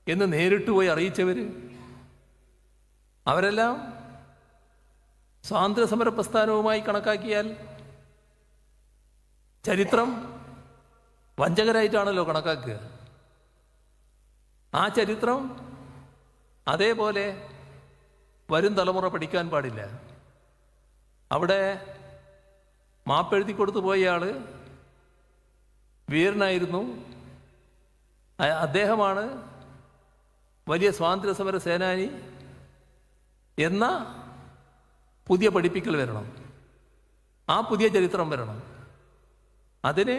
എന്ന് നേരിട്ട് പോയി അറിയിച്ചവർ, അവരെല്ലാം സ്വാതന്ത്ര്യ സമര പ്രസ്ഥാനവുമായി കണക്കാക്കിയാൽ ചരിത്രം വഞ്ചകരായിട്ടാണല്ലോ കണക്കാക്കുക. ആ ചരിത്രം അതേപോലെ വരും തലമുറ പഠിക്കാൻ പാടില്ല. അവിടെ മാപ്പെഴുതി കൊടുത്തു പോയ ആൾ വീരനായിരുന്നു, അദ്ദേഹമാണ് വലിയ സ്വാതന്ത്ര്യ സമര സേനാനി എന്ന പുതിയ പഠിപ്പിക്കൽ വരണം. ആ പുതിയ ചരിത്രം വരണം. അതിന്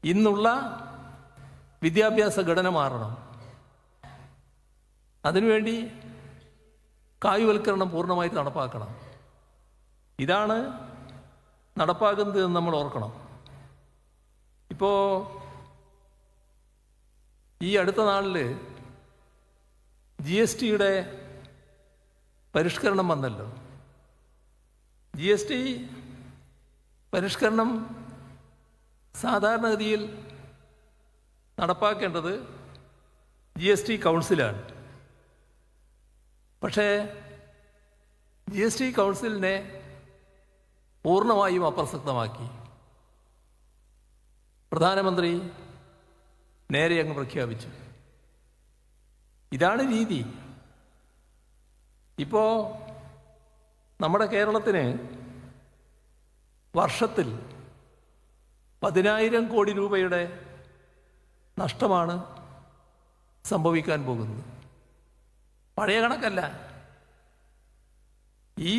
ഇന്നുള്ള വിദ്യാഭ്യാസ ഘടന മാറണം. അതിനുവേണ്ടി കായികവൽക്കരണം പൂർണ്ണമായിട്ട് നടപ്പാക്കണം. ഇതാണ് നടപ്പാക്കുന്നത് എന്ന് നമ്മൾ ഓർക്കണം. ഇപ്പോൾ ഈ അടുത്ത നാളിൽ GSTയുടെ പരിഷ്കരണം വന്നല്ലോ. GST പരിഷ്കരണം സാധാരണഗതിയിൽ നടപ്പാക്കേണ്ടത് GST കൗൺസിലാണ്. പക്ഷേ GST കൗൺസിലിനെ പൂർണ്ണമായും അപ്രസക്തമാക്കി പ്രധാനമന്ത്രി നേരെ അങ്ങ് പ്രഖ്യാപിച്ചു. ഇതാണ് രീതി. ഇപ്പോൾ നമ്മുടെ കേരളത്തിന് വർഷത്തിൽ 10,000 കോടി രൂപയുടെ നഷ്ടമാണ് സംഭവിക്കാൻ പോകുന്നത്. പഴയ കണക്കല്ല. ഈ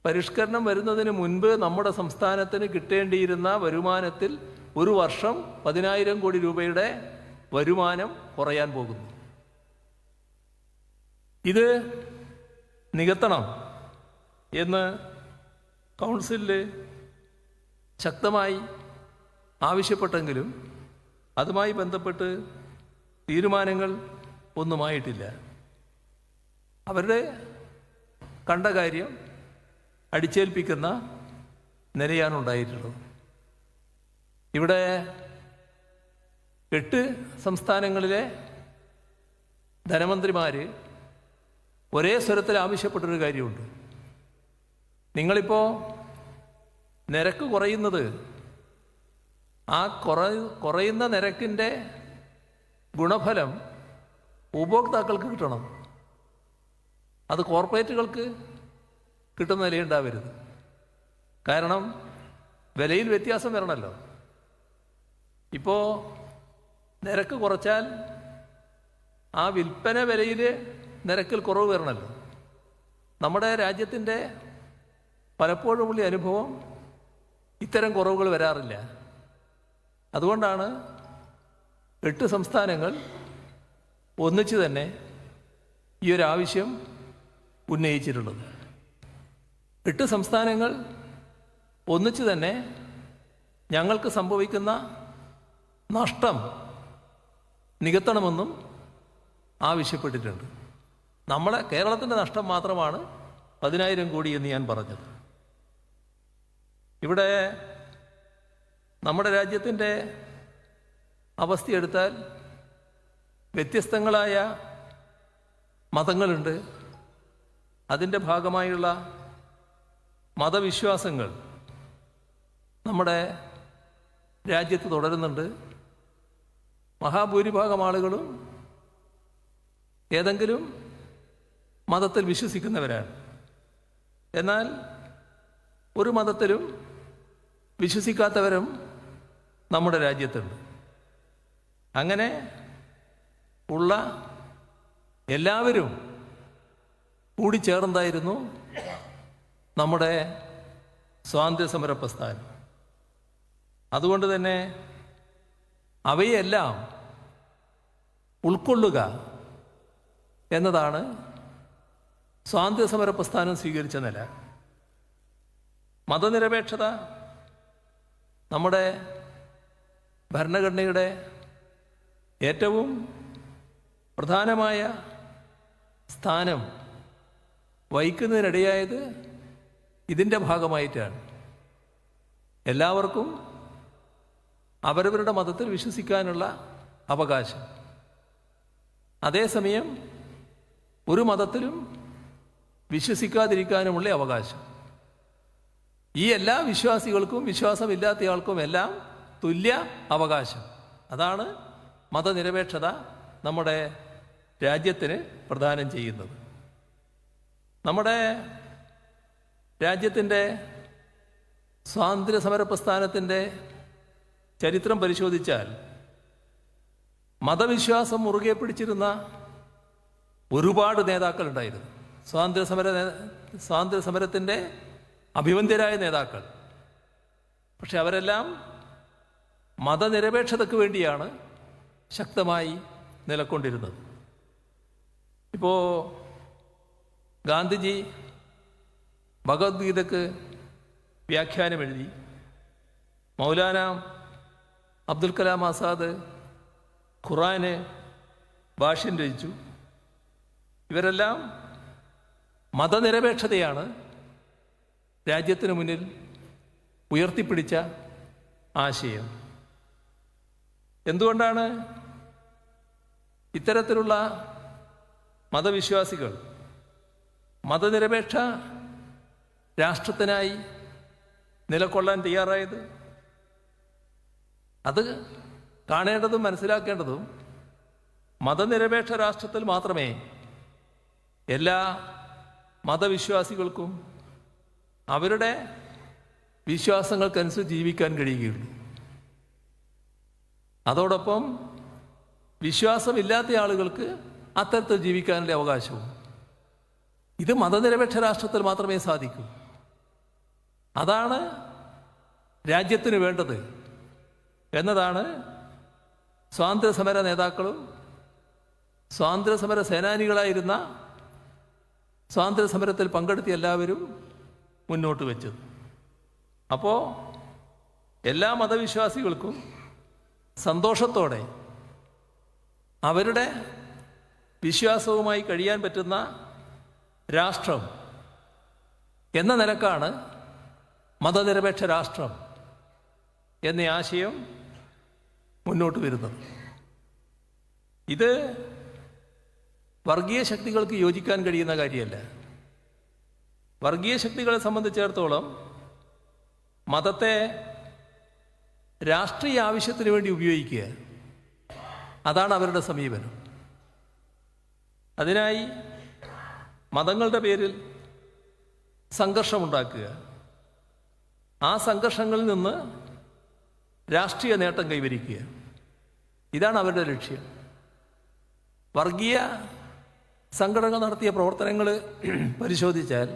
പരിഷ്കരണം വരുന്നതിന് മുൻപ് നമ്മുടെ സംസ്ഥാനത്തിന് കിട്ടേണ്ടിയിരുന്ന വരുമാനത്തിൽ ഒരു വർഷം 10,000 കോടി രൂപയുടെ വരുമാനം കുറയാൻ പോകുന്നു. ഇത് നികത്തണം എന്ന് കൗൺസിലിൽ ശക്തമായി ആവശ്യപ്പെട്ടെങ്കിലും അതുമായി ബന്ധപ്പെട്ട് തീരുമാനങ്ങൾ ഒന്നുമായിട്ടില്ല. അവരുടെ കണ്ട കാര്യം അടിച്ചേൽപ്പിക്കുന്ന നിലയാണ് ഉണ്ടായിട്ടുള്ളത്. ഇവിടെ 8 സംസ്ഥാനങ്ങളിലെ ധനമന്ത്രിമാർ ഒരേ സ്വരത്തിൽ ആവശ്യപ്പെട്ടൊരു കാര്യമുണ്ട്. നിങ്ങളിപ്പോൾ നിരക്ക് കുറയുന്നത് ആ കുറയുന്ന നിരക്കിൻ്റെ ഗുണഫലം ഉപഭോക്താക്കൾക്ക് കിട്ടണം. അത് കോർപ്പറേറ്റുകൾക്ക് കിട്ടുന്ന നിലയുണ്ടാവരുത്. കാരണം വിലയിൽ വ്യത്യാസം വരണമല്ലോ. ഇപ്പോൾ നിരക്ക് കുറച്ചാൽ ആ വിൽപ്പന വിലയിൽ നിരക്കിൽ കുറവ് വരണമല്ലോ. നമ്മുടെ രാജ്യത്തിൻ്റെ പലപ്പോഴുമുള്ള അനുഭവം ഇത്തരം കുറവുകൾ വരാറില്ല. അതുകൊണ്ടാണ് 8 സംസ്ഥാനങ്ങൾ ഒന്നിച്ച് തന്നെ ഈ ഒരു ആവശ്യം ഉന്നയിച്ചിട്ടുള്ളത്. 8 സംസ്ഥാനങ്ങൾ ഒന്നിച്ച് തന്നെ ഞങ്ങൾക്ക് സംഭവിക്കുന്ന നഷ്ടം നികത്തണമെന്നും ആവശ്യപ്പെട്ടിട്ടുണ്ട്. നമ്മളെ കേരളത്തിൻ്റെ നഷ്ടം മാത്രമാണ് 10,000 കോടി എന്ന് ഞാൻ പറഞ്ഞത്. ഇവിടെ നമ്മുടെ രാജ്യത്തിൻ്റെ അവസ്ഥയെടുത്താൽ വ്യത്യസ്തങ്ങളായ മതങ്ങളുണ്ട്. അതിൻ്റെ ഭാഗമായുള്ള മതവിശ്വാസങ്ങൾ നമ്മുടെ രാജ്യത്ത് തുടരുന്നുണ്ട്. മഹാഭൂരിഭാഗം ആളുകളും ഏതെങ്കിലും മതത്തിൽ വിശ്വസിക്കുന്നവരാണ്. എന്നാൽ ഒരു മതത്തിലും വിശ്വസിക്കാത്തവരും നമ്മുടെ രാജ്യത്തുണ്ട്. അങ്ങനെ ഉള്ള എല്ലാവരും കൂടിച്ചേർന്നതായിരുന്നു നമ്മുടെ സ്വാതന്ത്ര്യസമര പ്രസ്ഥാനം. അതുകൊണ്ട് തന്നെ അവയെല്ലാം ഉൾക്കൊള്ളുക എന്നതാണ് സ്വാതന്ത്ര്യസമര പ്രസ്ഥാനം സ്വീകരിച്ച നില. മതനിരപേക്ഷത നമ്മുടെ ഭരണഘടനയുടെ ഏറ്റവും പ്രധാനമായ സ്ഥാനം വഹിക്കുന്നതിനിടയായത് ഇതിൻ്റെ ഭാഗമായിട്ടാണ്. എല്ലാവർക്കും അവരവരുടെ മതത്തിൽ വിശ്വസിക്കാനുള്ള അവകാശം, അതേസമയം ഒരു മതത്തിലും വിശ്വസിക്കാതിരിക്കാനുമുള്ള അവകാശം. ഈ എല്ലാ വിശ്വാസികൾക്കും വിശ്വാസമില്ലാത്തയാൾക്കും എല്ലാം തുല്യ അവകാശം. അതാണ് മതനിരപേക്ഷത നമ്മുടെ രാജ്യത്തിന് പ്രദാനം ചെയ്യുന്നത്. നമ്മുടെ രാജ്യത്തിൻ്റെ സ്വാതന്ത്ര്യസമര പ്രസ്ഥാനത്തിൻ്റെ ചരിത്രം പരിശോധിച്ചാൽ മതവിശ്വാസം മുറുകെ പിടിച്ചിരുന്ന ഒരുപാട് നേതാക്കളുണ്ടായിരുന്നു. സ്വാതന്ത്ര്യസമരത്തിൻ്റെ അഭിവന്ദ്യരായ നേതാക്കൾ. പക്ഷെ അവരെല്ലാം മതനിരപേക്ഷതയ്ക്ക് വേണ്ടിയാണ് ശക്തമായി നിലകൊണ്ടിരുന്നത്. ഇപ്പോൾ ഗാന്ധിജി ഭഗവത്ഗീതയ്ക്ക് വ്യാഖ്യാനം എഴുതി. മൗലാന അബ്ദുൽ കലാം ആസാദ് ഖുറാന് ഭാഷ്യം രചിച്ചു. ഇവരെല്ലാം മതനിരപേക്ഷതയാണ് രാജ്യത്തിന് മുന്നിൽ ഉയർത്തിപ്പിടിച്ച ആശയം. എന്തുകൊണ്ടാണ് ഇത്തരത്തിലുള്ള മതവിശ്വാസികൾ മതനിരപേക്ഷ രാഷ്ട്രത്തിനായി നിലകൊള്ളാൻ തയ്യാറായത്? അത് കാണേണ്ടതും മനസ്സിലാക്കേണ്ടതും മതനിരപേക്ഷ രാഷ്ട്രത്തിൽ മാത്രമേ എല്ലാ മതവിശ്വാസികൾക്കും അവരുടെ വിശ്വാസങ്ങൾക്കനുസരിച്ച് ജീവിക്കാൻ കഴിയുകയുള്ളൂ. അതോടൊപ്പം വിശ്വാസമില്ലാത്ത ആളുകൾക്ക് അത്തരത്തിൽ ജീവിക്കാനുള്ള അവകാശവും. ഇത് മതനിരപേക്ഷ രാഷ്ട്രത്തിൽ മാത്രമേ സാധിക്കൂ. അതാണ് രാജ്യത്തിന് വേണ്ടത് എന്നതാണ് സ്വാതന്ത്ര്യസമര നേതാക്കളും സ്വാതന്ത്ര്യസമര സേനാനികളായിരുന്ന സ്വാതന്ത്ര്യസമരത്തിൽ പങ്കെടുത്തിയ എല്ലാവരും മുന്നോട്ട് വെച്ചത്. അപ്പോൾ എല്ലാ മതവിശ്വാസികൾക്കും സന്തോഷത്തോടെ അവരുടെ വിശ്വാസവുമായി കഴിയാൻ പറ്റുന്ന രാഷ്ട്രം എന്ന നിലക്കാണ് മതനിരപേക്ഷ രാഷ്ട്രം എന്ന ആശയം മുന്നോട്ട് വരുന്നത്. ഇത് വർഗീയ ശക്തികൾക്ക് യോജിക്കാൻ കഴിയുന്ന കാര്യമല്ല. വർഗീയ ശക്തികളെ സംബന്ധിച്ചിടത്തോളം മതത്തെ രാഷ്ട്രീയ ആവശ്യത്തിന് വേണ്ടി ഉപയോഗിക്കുക, അതാണ് അവരുടെ സമീപനം. അതിനായി മതങ്ങളുടെ പേരിൽ സംഘർഷമുണ്ടാക്കുക, ആ സംഘർഷങ്ങളിൽ നിന്ന് രാഷ്ട്രീയ നേട്ടം കൈവരിക്കുക, ഇതാണ് അവരുടെ ലക്ഷ്യം. വർഗീയ സംഘടനകൾ നടത്തിയ പ്രവർത്തനങ്ങൾ പരിശോധിച്ചാൽ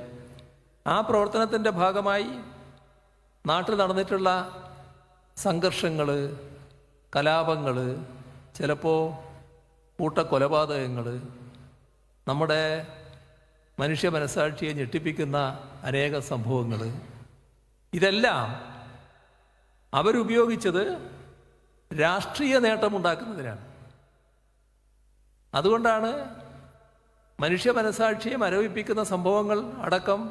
ആ പ്രവർത്തനത്തിൻ്റെ ഭാഗമായി നാട്ടിൽ നടന്നിട്ടുള്ള സംഘർഷങ്ങൾ, കലാപങ്ങൾ, ചിലപ്പോൾ കൂട്ടക്കൊലപാതകങ്ങൾ, നമ്മുടെ മനുഷ്യ മനസ്സാക്ഷിയെ ഞെട്ടിപ്പിക്കുന്ന അനേക സംഭവങ്ങൾ, ഇതെല്ലാം അവരുപയോഗിച്ചത് രാഷ്ട്രീയ നേട്ടമുണ്ടാക്കുന്നതിനാണ്. അതുകൊണ്ടാണ് മനുഷ്യ മനസ്സാക്ഷിയെ മരവിപ്പിക്കുന്ന സംഭവങ്ങൾ അടക്കം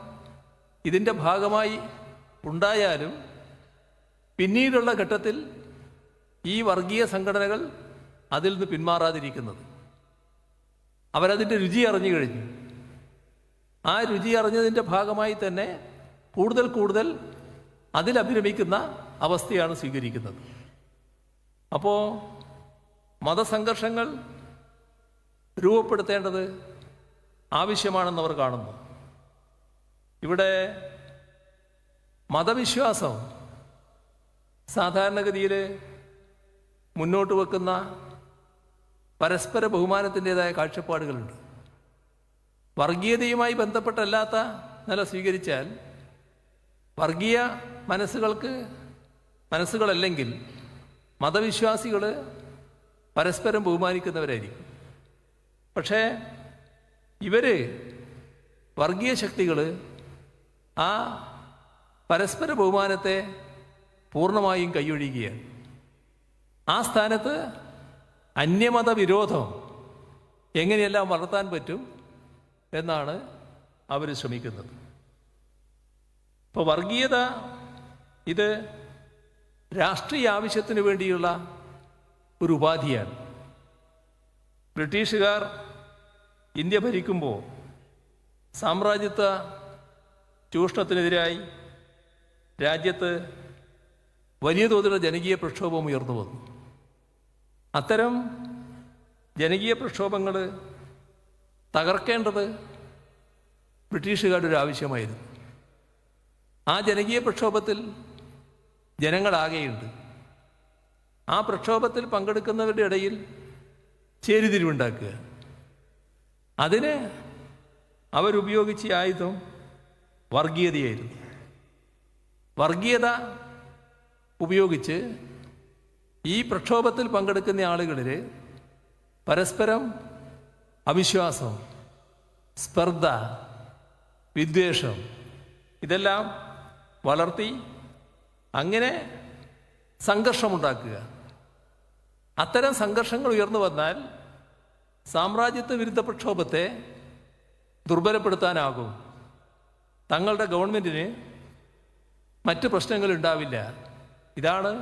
ഇതിൻ്റെ ഭാഗമായി ഉണ്ടായാലും പിന്നീടുള്ള ഘട്ടത്തിൽ ഈ വർഗീയ സംഘടനകൾ അതിൽ നിന്ന് പിന്മാറാതിരിക്കുന്നത്. അവരതിൻ്റെ രുചി അറിഞ്ഞു കഴിഞ്ഞു. ആ രുചി അറിഞ്ഞതിൻ്റെ ഭാഗമായി തന്നെ കൂടുതൽ അതിലഭിരമിക്കുന്ന അവസ്ഥയാണ് സ്വീകരിക്കുന്നത്. അപ്പോൾ മതസംഘർഷങ്ങൾ രൂപപ്പെടുത്തേണ്ടത് ആവശ്യമാണെന്നവർ കാണുന്നു. ഇവിടെ മതവിശ്വാസം സാധാരണഗതിയിൽ മുന്നോട്ട് വെക്കുന്ന പരസ്പര ബഹുമാനത്തിൻ്റെതായ കാഴ്ചപ്പാടുകളുണ്ട്. വർഗീയതയുമായി ബന്ധപ്പെട്ടല്ലാത്ത നില സ്വീകരിച്ചാൽ വർഗീയ മനസ്സുകളല്ലെങ്കിൽ മതവിശ്വാസികൾ പരസ്പരം ബഹുമാനിക്കുന്നവരായിരിക്കും. പക്ഷേ ഇവർ വർഗീയ ശക്തികൾ ആ പരസ്പര ബഹുമാനത്തെ പൂർണ്ണമായും കൈയൊഴിയുകയാണ്. ആ സ്ഥാനത്ത് അന്യമത വിരോധം എങ്ങനെയെല്ലാം വളർത്താൻ പറ്റും എന്നാണ് അവർ ശ്രമിക്കുന്നത്. ഇപ്പോൾ വർഗീയത ഇത് രാഷ്ട്രീയ ആവശ്യത്തിന് വേണ്ടിയുള്ള ഒരു ഉപാധിയാണ്. ബ്രിട്ടീഷുകാർ ഇന്ത്യ ഭരിക്കുമ്പോൾ സാമ്രാജ്യത്വ ചൂഷണത്തിനെതിരായി രാജ്യത്ത് വലിയ തോതിലുള്ള ജനകീയ പ്രക്ഷോഭം ഉയർന്നു വന്നു. അത്തരം ജനകീയ പ്രക്ഷോഭങ്ങൾ തകർക്കേണ്ടത് ബ്രിട്ടീഷുകാരുടെ ഒരു ആവശ്യമായിരുന്നു. ആ ജനകീയ പ്രക്ഷോഭത്തിൽ ജനങ്ങളാകെയുണ്ട്. ആ പ്രക്ഷോഭത്തിൽ പങ്കെടുക്കുന്നവരുടെ ഇടയിൽ ചേരിതിരിവുണ്ടാക്കുക. അതിന് അവരുപയോഗിച്ച ആയുധം വർഗീയതയായിരുന്നു. വർഗീയത ഉപയോഗിച്ച് ഈ പ്രക്ഷോഭത്തിൽ പങ്കെടുക്കുന്ന ആളുകളിൽ പരസ്പരം അവിശ്വാസം, സ്പർദ്ധ, വിദ്വേഷം ഇതെല്ലാം വളർത്തി അങ്ങനെ സംഘർഷമുണ്ടാക്കുക. അത്തരം സംഘർഷങ്ങൾ ഉയർന്നു വന്നാൽ സാമ്രാജ്യത്വ വിരുദ്ധ പ്രക്ഷോഭത്തെ ദുർബലപ്പെടുത്താനാകും. തങ്ങളുടെ ഗവൺമെൻറ്റിന് മറ്റ് പ്രശ്നങ്ങളുണ്ടാവില്ല. ഇതാണ്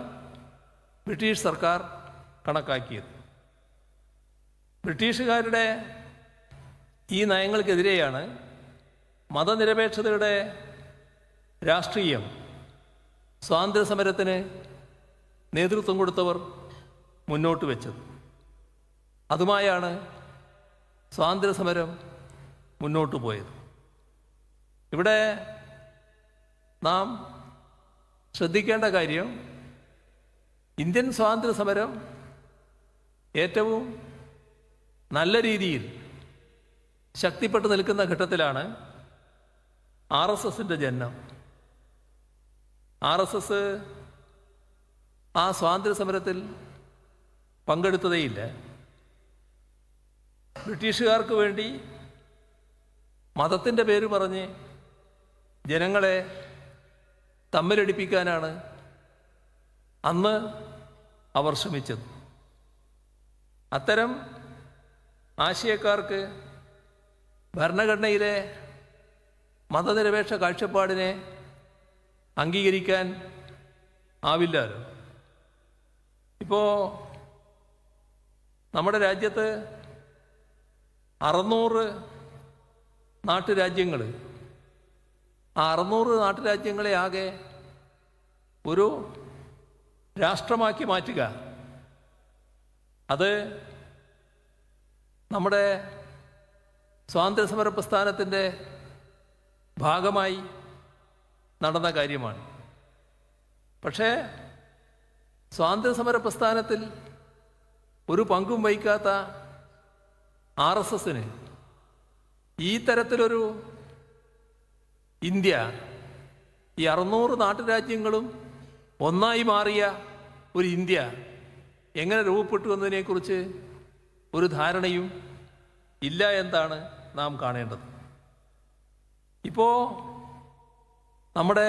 ബ്രിട്ടീഷ് സർക്കാർ കണക്കാക്കിയത്. ബ്രിട്ടീഷുകാരുടെ ഈ നയങ്ങൾക്കെതിരെയാണ് മതനിരപേക്ഷതയുടെ രാഷ്ട്രീയം സ്വാതന്ത്ര്യ സമരത്തിന് നേതൃത്വം കൊടുത്തവർ മുന്നോട്ട് വെച്ചത്. അതുമായാണ് സ്വാതന്ത്ര്യ സമരം മുന്നോട്ട് പോയത്. ഇവിടെ നാം ശ്രദ്ധിക്കേണ്ട കാര്യം, ഇന്ത്യൻ സ്വാതന്ത്ര്യ സമരം ഏറ്റവും നല്ല രീതിയിൽ ശക്തിപ്പെട്ടു നിൽക്കുന്ന ഘട്ടത്തിലാണ് RSSൻ്റെ ജനനം. RSS ആ സ്വാതന്ത്ര്യ സമരത്തിൽ പങ്കെടുത്തതേയില്ല. ബ്രിട്ടീഷുകാർക്ക് വേണ്ടി മതത്തിൻ്റെ പേര് പറഞ്ഞ് ജനങ്ങളെ തമ്മിലടിപ്പിക്കാനാണ് അന്ന് അവർ ശ്രമിച്ചത്. അത്തരം ആശയക്കാർക്ക് ഭരണഘടനയിലെ മതനിരപേക്ഷ കാഴ്ചപ്പാടിനെ അംഗീകരിക്കാൻ ആവില്ലല്ലോ. ഇപ്പോൾ നമ്മുടെ രാജ്യത്ത് 600 നാട്ടുരാജ്യങ്ങൾ, ആ 600 നാട്ടുരാജ്യങ്ങളെ ആകെ ഒരു രാഷ്ട്രമാക്കി മാറ്റുക, അത് നമ്മുടെ സ്വാതന്ത്ര്യസമര പ്രസ്ഥാനത്തിൻ്റെ ഭാഗമായി നടന്ന കാര്യമാണ്. പക്ഷേ സ്വാതന്ത്ര്യസമര പ്രസ്ഥാനത്തിൽ ഒരു പങ്കും വഹിക്കാത്ത RSSന് ഈ തരത്തിലൊരു ഇന്ത്യ, ഈ 600 നാട്ടുരാജ്യങ്ങളും ഒന്നായി മാറിയ ഒരു ഇന്ത്യ എങ്ങനെ രൂപപ്പെട്ടു എന്നതിനെക്കുറിച്ച് ഒരു ധാരണയും ഇല്ല എന്നാണ് നാം കാണേണ്ടത്. ഇപ്പോൾ നമ്മുടെ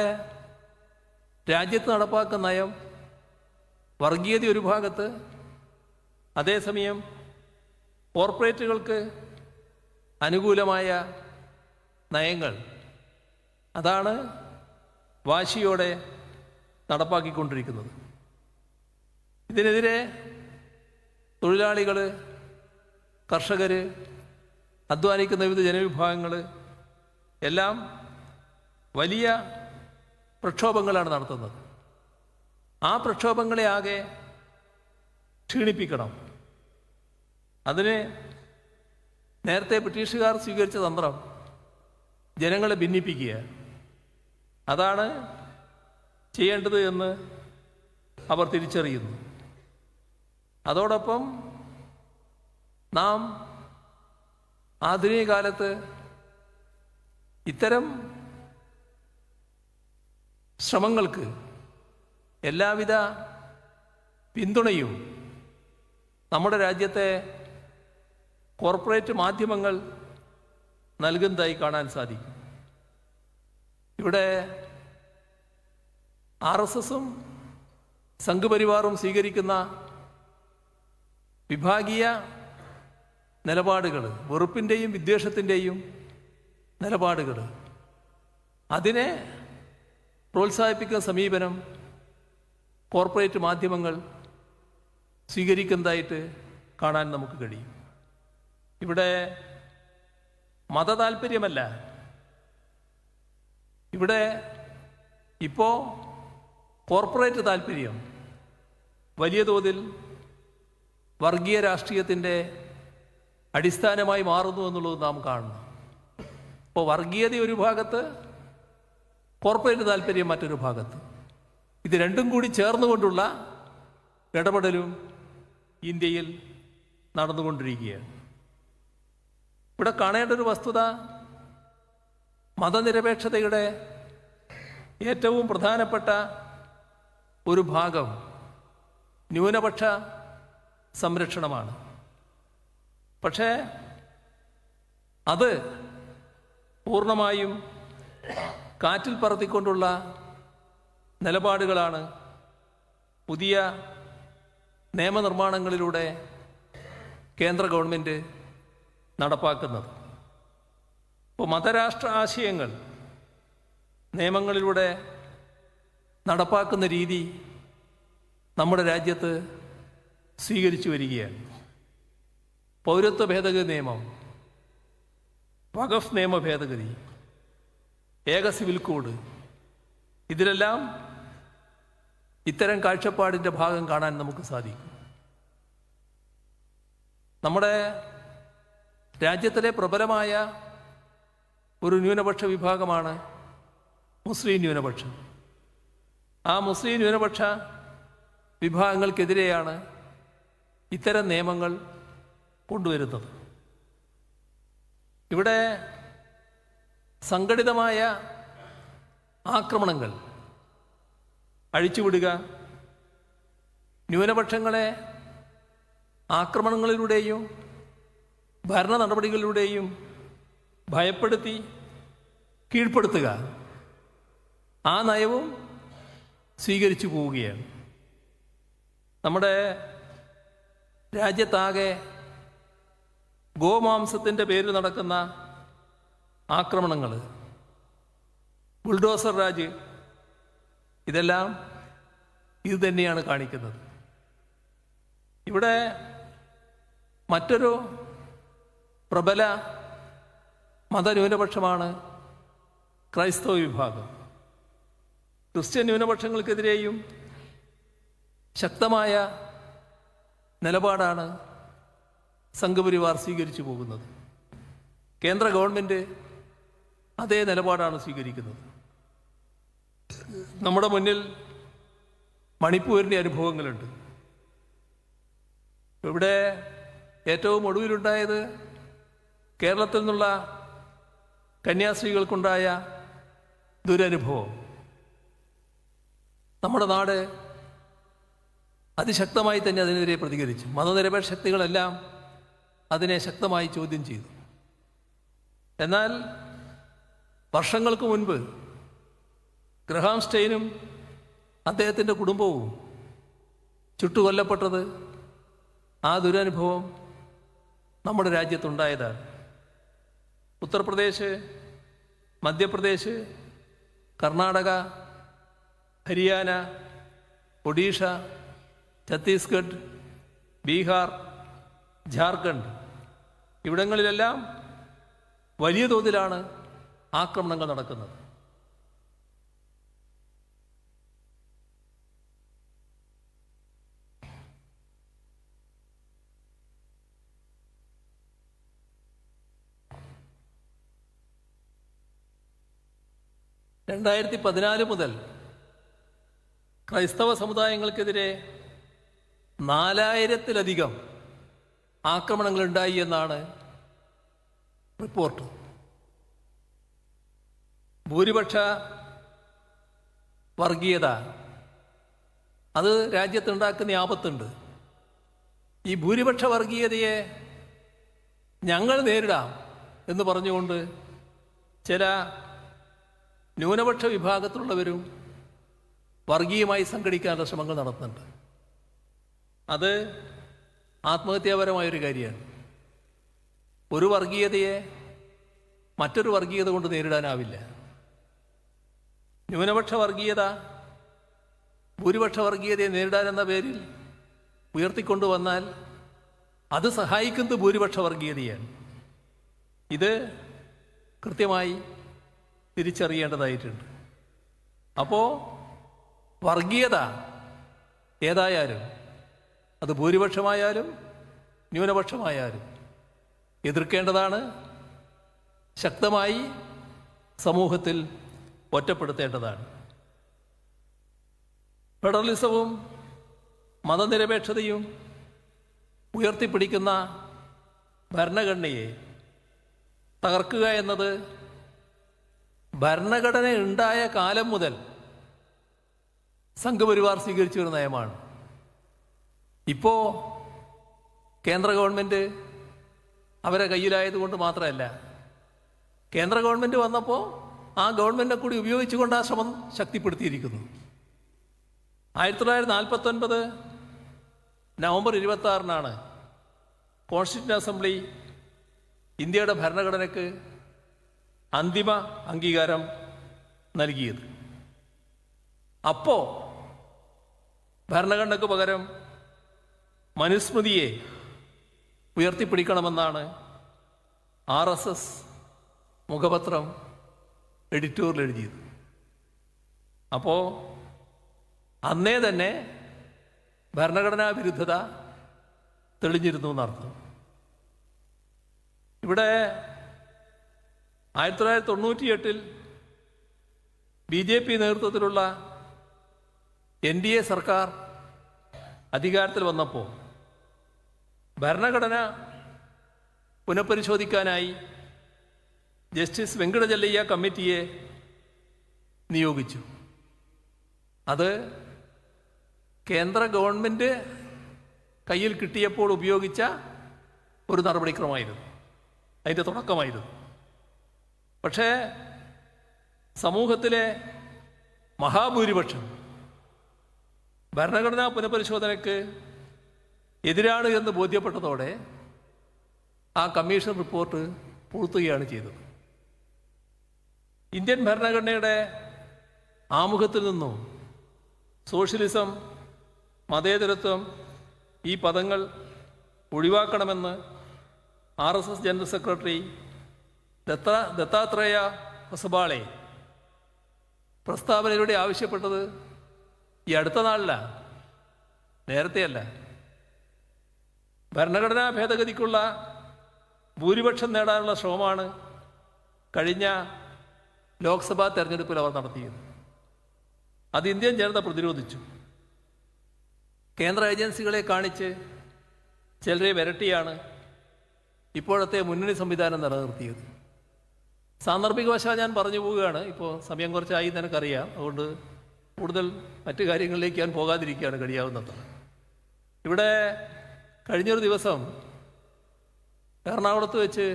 രാജ്യത്ത് നടപ്പാക്കുന്ന നയം വർഗീയത ഒരു ഭാഗത്ത്, അതേസമയം കോർപ്പറേറ്റുകൾക്ക് അനുകൂലമായ നയങ്ങൾ അതാണ് വാശിയോടെ നടപ്പാക്കിക്കൊണ്ടിരിക്കുന്നത്. ഇതിനെതിരെ തൊഴിലാളികൾ, കർഷകർ, അധ്വാനിക്കുന്ന വിവിധ ജനവിഭാഗങ്ങൾ എല്ലാം വലിയ പ്രക്ഷോഭങ്ങളാണ് നടത്തുന്നത്. ആ പ്രക്ഷോഭങ്ങളെ ആകെ ക്ഷീണിപ്പിക്കണം. അതിന് നേരത്തെ ബ്രിട്ടീഷുകാർ സ്വീകരിച്ച തന്ത്രം ജനങ്ങളെ ഭിന്നിപ്പിക്കുക, അതാണ് ചെയ്യേണ്ടത് എന്ന് അവർ തിരിച്ചറിയുന്നു. അതോടൊപ്പം നാം ആധുനിക കാലത്ത് ഇത്തരം ശ്രമങ്ങൾക്ക് എല്ലാവിധ പിന്തുണയും നമ്മുടെ രാജ്യത്തെ കോർപ്പറേറ്റ് മാധ്യമങ്ങൾ നൽകുന്നതായി കാണാൻ സാധിക്കും. ഇവിടെ RSSും സംഘപരിവാറും സ്വീകരിക്കുന്ന വിഭാഗീയ നിലപാടുകൾ, വെറുപ്പിൻ്റെയും വിദ്വേഷത്തിൻ്റെയും നിലപാടുകൾ, അതിനെ പ്രോത്സാഹിപ്പിക്കുന്ന സമീപനം കോർപ്പറേറ്റ് മാധ്യമങ്ങൾ സ്വീകരിക്കുന്നതായിട്ട് കാണാൻ നമുക്ക് കഴിയും. ഇവിടെ മതതാൽപര്യമല്ല, ഇവിടെ ഇപ്പോൾ കോർപ്പറേറ്റ് താൽപ്പര്യം വലിയ തോതിൽ വർഗീയ രാഷ്ട്രീയത്തിൻ്റെ അടിസ്ഥാനമായി മാറുന്നു എന്നുള്ളത് നാം കാണുന്നു. ഇപ്പോൾ വർഗീയത ഒരു ഭാഗത്ത്, കോർപ്പറേറ്റ് താൽപ്പര്യം മറ്റൊരു ഭാഗത്ത്, ഇത് രണ്ടും കൂടി ചേർന്നുകൊണ്ടുള്ള ഇടപെടലും ഇന്ത്യയിൽ നടന്നുകൊണ്ടിരിക്കുകയാണ്. ഇവിടെ കാണേണ്ട ഒരു വസ്തുത, മതനിരപേക്ഷതയുടെ ഏറ്റവും പ്രധാനപ്പെട്ട ഒരു ഭാഗം ന്യൂനപക്ഷ സംരക്ഷണമാണ്. പക്ഷേ അത് പൂർണ്ണമായും കാറ്റിൽ പറത്തിക്കൊണ്ടുള്ള നിലപാടുകളാണ് പുതിയ നിയമനിർമ്മാണങ്ങളിലൂടെ കേന്ദ്ര ഗവൺമെൻറ് നടപ്പാക്കുന്നത്. ഇപ്പോൾ മതരാഷ്ട്ര ആശയങ്ങൾ നിയമങ്ങളിലൂടെ നടപ്പാക്കുന്ന രീതി നമ്മുടെ രാജ്യത്ത് സ്വീകരിച്ചു വരികയാണ്. പൗരത്വ ഭേദഗതി നിയമം, വഖഫ് നിയമ ഭേദഗതി, ഏക സിവിൽ കോഡ്, ഇതിലെല്ലാം ഇത്തരം കാഴ്ചപ്പാടിൻ്റെ ഭാഗം കാണാൻ നമുക്ക് സാധിക്കും. നമ്മുടെ രാജ്യത്തിലെ പ്രബലമായ ഒരു ന്യൂനപക്ഷ വിഭാഗമാണ് മുസ്ലിം ന്യൂനപക്ഷം. ആ മുസ്ലിം ന്യൂനപക്ഷ വിഭാഗങ്ങൾക്കെതിരെയാണ് ഇത്തരം നിയമങ്ങൾ കൊണ്ടുവരുന്നത്. ഇവിടെ സംഘടിതമായ ആക്രമണങ്ങൾ അഴിച്ചുവിടുക, ന്യൂനപക്ഷങ്ങളെ ആക്രമണങ്ങളിലൂടെയും ഭരണ നടപടികളിലൂടെയും ഭയപ്പെടുത്തി കീഴ്പ്പെടുത്തുക, ആ നയവും സ്വീകരിച്ചു പോവുകയാണ്. നമ്മുടെ രാജ്യത്താകെ ഗോമാംസത്തിൻ്റെ പേരിൽ നടക്കുന്ന ആക്രമണങ്ങൾ, ബുൾഡോസർ രാജ്, ഇതെല്ലാം ഇത് തന്നെയാണ് കാണിക്കുന്നത്. ഇവിടെ മറ്റൊരു പ്രബല മതന്യൂനപക്ഷമാണ് ക്രൈസ്തവ വിഭാഗം. ക്രിസ്ത്യൻ ന്യൂനപക്ഷങ്ങൾക്കെതിരെയും ശക്തമായ നിലപാടാണ് സംഘപരിവാർ സ്വീകരിച്ചു പോകുന്നത്. കേന്ദ്ര ഗവൺമെൻറ് അതേ നിലപാടാണ് സ്വീകരിക്കുന്നത്. നമ്മുടെ മുന്നിൽ മണിപ്പൂരിൻ്റെ അനുഭവങ്ങളുണ്ട്. ഇവിടെ ഏറ്റവും ഒടുവിലുണ്ടായത് കേരളത്തിൽ നിന്നുള്ള കന്യാസ്ത്രീകൾക്കുണ്ടായ ദുരനുഭവം. നമ്മുടെ നാട് അതിശക്തമായി തന്നെ അതിനെതിരെ പ്രതികരിച്ചു. മതനിരപേക്ഷ ശക്തികളെല്ലാം അതിനെ ശക്തമായി ചോദ്യം ചെയ്തു. എന്നാൽ വർഷങ്ങൾക്ക് മുൻപ് ഗ്രഹാം സ്റ്റെയിനും അദ്ദേഹത്തിൻ്റെ കുടുംബവും ചുട്ടുകൊല്ലപ്പെട്ടത് ആ ദുരനുഭവം നമ്മുടെ രാജ്യത്തുണ്ടായതാണ്. ഉത്തർപ്രദേശ്, മധ്യപ്രദേശ്, കർണാടക, ഹരിയാന, ഒഡീഷ, ഛത്തീസ്ഗഡ്, ബീഹാർ, ജാർഖണ്ഡ് ഇവിടങ്ങളിലെല്ലാം വലിയ തോതിലാണ് ആക്രമണങ്ങൾ നടക്കുന്നത്. (2014) മുതൽ ക്രൈസ്തവ സമുദായങ്ങൾക്കെതിരെ 4000-ലധികം ആക്രമണങ്ങളുണ്ടായി എന്നാണ് റിപ്പോർട്ട്. ഭൂരിപക്ഷ വർഗീയത അത് രാജ്യത്തുണ്ടാക്കുന്ന ആപത്തുണ്ട്. ഈ ഭൂരിപക്ഷ വർഗീയതയെ ഞങ്ങൾ നേരിടാം എന്ന് പറഞ്ഞുകൊണ്ട് ചില ന്യൂനപക്ഷ വിഭാഗത്തിലുള്ളവരും വർഗീയമായി സംഘടിക്കാനുള്ള ശ്രമങ്ങൾ നടത്തുന്നുണ്ട്. അത് ആത്മഹത്യാപരമായൊരു കാര്യമാണ്. ഒരു വർഗീയതയെ മറ്റൊരു വർഗീയത കൊണ്ട് നേരിടാനാവില്ല. ന്യൂനപക്ഷ വർഗീയത ഭൂരിപക്ഷ വർഗീയതയെ നേരിടാനെന്ന പേരിൽ ഉയർത്തിക്കൊണ്ടുവന്നാൽ അത് സഹായിക്കുന്നത് ഭൂരിപക്ഷ വർഗീയതയാണ്. ഇത് കൃത്യമായി തിരിച്ചറിയേണ്ടതായിട്ടുണ്ട്. അപ്പോൾ വർഗീയത ഏതായാലും അത് ഭൂരിപക്ഷമായാലും ന്യൂനപക്ഷമായാലും എതിർക്കേണ്ടതാണ്, ശക്തമായി സമൂഹത്തിൽ ഒറ്റപ്പെടുത്തേണ്ടതാണ്. ഫെഡറലിസവും മതനിരപേക്ഷതയും ഉയർത്തിപ്പിടിക്കുന്ന ഭരണഘടനയെ തകർക്കുക എന്നത് ഭരണഘടന ഉണ്ടായ കാലം മുതൽ സംഘപരിവാർ സ്വീകരിച്ചു വരുന്ന നയമാണ്. ഇപ്പോൾ കേന്ദ്ര ഗവൺമെൻറ് അവരെ കയ്യിലായതുകൊണ്ട് മാത്രമല്ല, കേന്ദ്ര ഗവൺമെൻറ് വന്നപ്പോൾ ആ ഗവൺമെൻറ്റിനെ കൂടി ഉപയോഗിച്ചുകൊണ്ട് ആ ശ്രമം ശക്തിപ്പെടുത്തിയിരിക്കുന്നു. 1949 നവംബർ 26 കോൺസ്റ്റിറ്റ്യൂഷൻ അസംബ്ലി ഇന്ത്യയുടെ ഭരണഘടനയ്ക്ക് അന്തിമ അംഗീകാരം നൽകിയത്. അപ്പോൾ ഭരണഘടനയ്ക്ക് പകരം മനുസ്മൃതിയെ ഉയർത്തിപ്പിടിക്കണമെന്നാണ് RSS മുഖപത്രം എഡിറ്റോറിയൽ എഴുതിയത്. അപ്പോൾ അന്നേ തന്നെ ഭരണഘടനാ വിരുദ്ധത തെളിഞ്ഞിരുന്നു എന്നർത്ഥം. ഇവിടെ 1998 BJP നേതൃത്വത്തിലുള്ള NDA സർക്കാർ അധികാരത്തിൽ വന്നപ്പോൾ ഭരണഘടന പുനഃപരിശോധിക്കാനായി ജസ്റ്റിസ് വെങ്കടചല്ലയ്യ കമ്മിറ്റിയെ നിയോഗിച്ചു. അത് കേന്ദ്ര ഗവൺമെൻറ് കയ്യിൽ കിട്ടിയപ്പോൾ ഉപയോഗിച്ച ഒരു നടപടിക്രമമായിരുന്നു, അതിൻ്റെ തുടക്കമായിരുന്നു. പക്ഷേ സമൂഹത്തിലെ മഹാഭൂരിപക്ഷം ഭരണഘടനാ പുനഃപരിശോധനയ്ക്ക് എതിരാണ് എന്ന് ബോധ്യപ്പെട്ടതോടെ ആ കമ്മീഷൻ റിപ്പോർട്ട് പൂഴ്ത്തുകയാണ് ചെയ്തത്. ഇന്ത്യൻ ഭരണഘടനയുടെ ആമുഖത്തിൽ നിന്നും സോഷ്യലിസം, മതേതരത്വം ഈ പദങ്ങൾ ഒഴിവാക്കണമെന്ന് RSS general secretary Dattatreya Hosabale പ്രസ്താവനയിലൂടെ ആവശ്യപ്പെട്ടത് ഈ അടുത്ത നാളില, നേരത്തെയല്ല. ഭരണഘടനാ ഭേദഗതിക്കുള്ള ഭൂരിപക്ഷം നേടാനുള്ള ശ്രമമാണ് കഴിഞ്ഞ ലോക്സഭാ തെരഞ്ഞെടുപ്പിൽ അവർ നടത്തിയത്. അത് ഇന്ത്യൻ ജനത പ്രതിരോധിച്ചു. കേന്ദ്ര ഏജൻസികളെ കാണിച്ച് ചിലരെ വിരട്ടിയാണ് ഇപ്പോഴത്തെ മുന്നണി സംവിധാനം നിലനിർത്തിയത്. സാന്ദർഭികവശാൽ ഞാൻ പറഞ്ഞു പോവുകയാണ്, ഇപ്പോൾ സമയം കുറച്ചായി നിനക്കറിയാം, അതുകൊണ്ട് കൂടുതൽ മറ്റു കാര്യങ്ങളിലേക്ക് ഞാൻ പോകാതിരിക്കുകയാണ് കഴിയാവുന്നത്. ഇവിടെ കഴിഞ്ഞൊരു ദിവസം എറണാകുളത്ത് വെച്ച്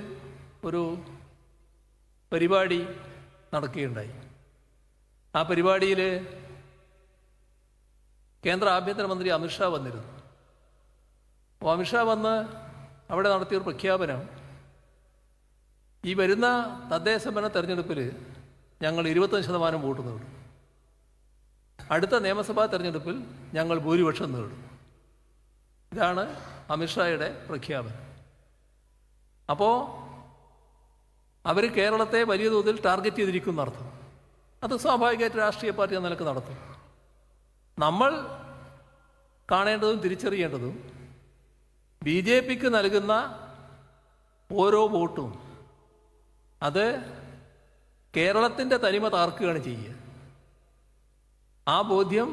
ഒരു പരിപാടി നടക്കുകയുണ്ടായി. ആ പരിപാടിയിൽ കേന്ദ്ര ആഭ്യന്തരമന്ത്രി അമിത്ഷാ വന്നിരുന്നു. അപ്പോൾ അമിത്ഷാ വന്ന് അവിടെ നടത്തിയൊരു പ്രഖ്യാപനം, ഈ വരുന്ന തദ്ദേശഭരണ തെരഞ്ഞെടുപ്പിൽ ഞങ്ങൾ 25% വോട്ട് നേടും, അടുത്ത നിയമസഭാ തെരഞ്ഞെടുപ്പിൽ ഞങ്ങൾ ഭൂരിപക്ഷം നേടും. ഇതാണ് അമിത്ഷായുടെ പ്രഖ്യാപനം. അപ്പോൾ അവർ കേരളത്തെ വലിയ തോതിൽ ടാർഗറ്റ് ചെയ്തിരിക്കുന്ന അർത്ഥം. അത് സ്വാഭാവികമായിട്ട് രാഷ്ട്രീയ പാർട്ടി എന്ന നിലക്ക് നടത്തും. നമ്മൾ കാണേണ്ടതും തിരിച്ചറിയേണ്ടതും BJPക്ക് നൽകുന്ന ഓരോ വോട്ടും അത് കേരളത്തിൻ്റെ തനിമ താർക്കുകയാണ് ചെയ്യുക. ആ ബോധ്യം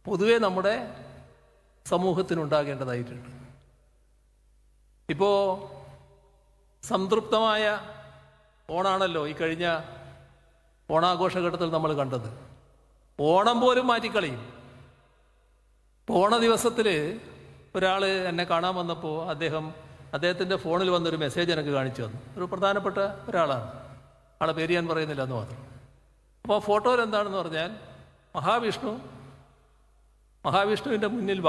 പൊതുവെ നമ്മുടെ സമൂഹത്തിനുണ്ടാകേണ്ടതായിട്ടുണ്ട്. ഇപ്പോൾ സംതൃപ്തമായ ഓണാണല്ലോ ഈ കഴിഞ്ഞ ഓണാഘോഷഘട്ടത്തിൽ നമ്മൾ കണ്ടത്. ഓണം പോലും മാറ്റിക്കളയും. ഓണ ദിവസത്തിൽ ഒരാൾ എന്നെ കാണാൻ വന്നപ്പോൾ അദ്ദേഹത്തിൻ്റെ ഫോണിൽ വന്നൊരു മെസ്സേജ് എനിക്ക് കാണിച്ചു തന്നു. ഒരു പ്രധാനപ്പെട്ട ഒരാളാണ്, ആളെ പേര് ഞാൻ പറയുന്നില്ല എന്ന് മാത്രം. അപ്പോൾ ഫോട്ടോയിൽ എന്താണെന്ന് പറഞ്ഞാൽ മഹാവിഷ്ണുവിൻ്റെ മുന്നിൽ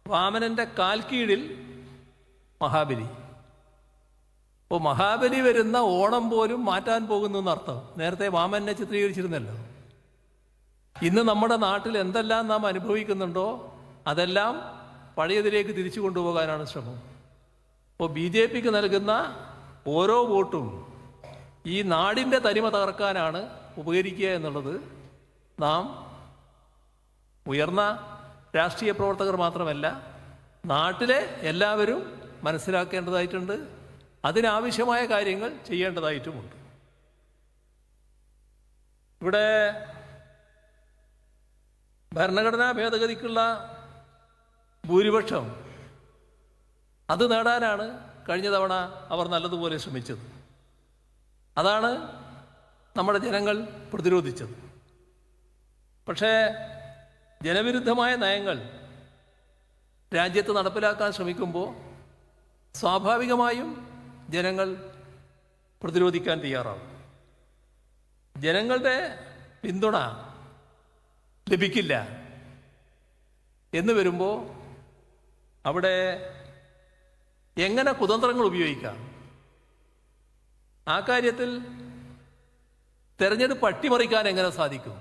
വാമനൻ്റെ കാൽക്കീഴിൽ മഹാബലി. അപ്പോൾ മഹാബലി വരുന്ന ഓണം പോലും മാറ്റാൻ പോകുന്നു എന്നർത്ഥം. നേരത്തെ വാമനെ ചിത്രീകരിച്ചിരുന്നല്ലോ. ഇന്ന് നമ്മുടെ നാട്ടിൽ എന്തെല്ലാം നാം അനുഭവിക്കുന്നുണ്ടോ അതെല്ലാം പഴയതിലേക്ക് തിരിച്ചു കൊണ്ടുപോകാനാണ് ശ്രമം. അപ്പോൾ BJPക്ക് നൽകുന്ന ഓരോ വോട്ടും ഈ നാടിൻ്റെ തനിമ തകർക്കാനാണ് ഉപകരിക്കുക എന്നുള്ളത് നാം ഉയർന്ന രാഷ്ട്രീയ പ്രവർത്തകർ മാത്രമല്ല നാട്ടിലെ എല്ലാവരും മനസ്സിലാക്കേണ്ടതായിട്ടുണ്ട്. അതിനാവശ്യമായ കാര്യങ്ങൾ ചെയ്യേണ്ടതായിട്ടുമുണ്ട്. ഇവിടെ ഭരണഘടനാ ഭേദഗതിക്കുള്ള ഭൂരിപക്ഷം അത് നേടാനാണ് കഴിഞ്ഞ തവണ അവർ നല്ലതുപോലെ ശ്രമിച്ചത്. അതാണ് നമ്മുടെ ജനങ്ങൾ പ്രതിരോധിച്ചത്. പക്ഷേ ജനവിരുദ്ധമായ നയങ്ങൾ രാജ്യത്ത് നടപ്പിലാക്കാൻ ശ്രമിക്കുമ്പോൾ സ്വാഭാവികമായും ജനങ്ങൾ പ്രതിരോധിക്കാൻ തയ്യാറാവും. ജനങ്ങളുടെ പിന്തുണ ലഭിക്കില്ല എന്ന് വരുമ്പോൾ അവിടെ എങ്ങനെ കുതന്ത്രങ്ങൾ ഉപയോഗിക്കാം? ആ കാര്യത്തിൽ തെരഞ്ഞെടുപ്പ് അട്ടിമറിക്കാൻ എങ്ങനെ സാധിക്കും?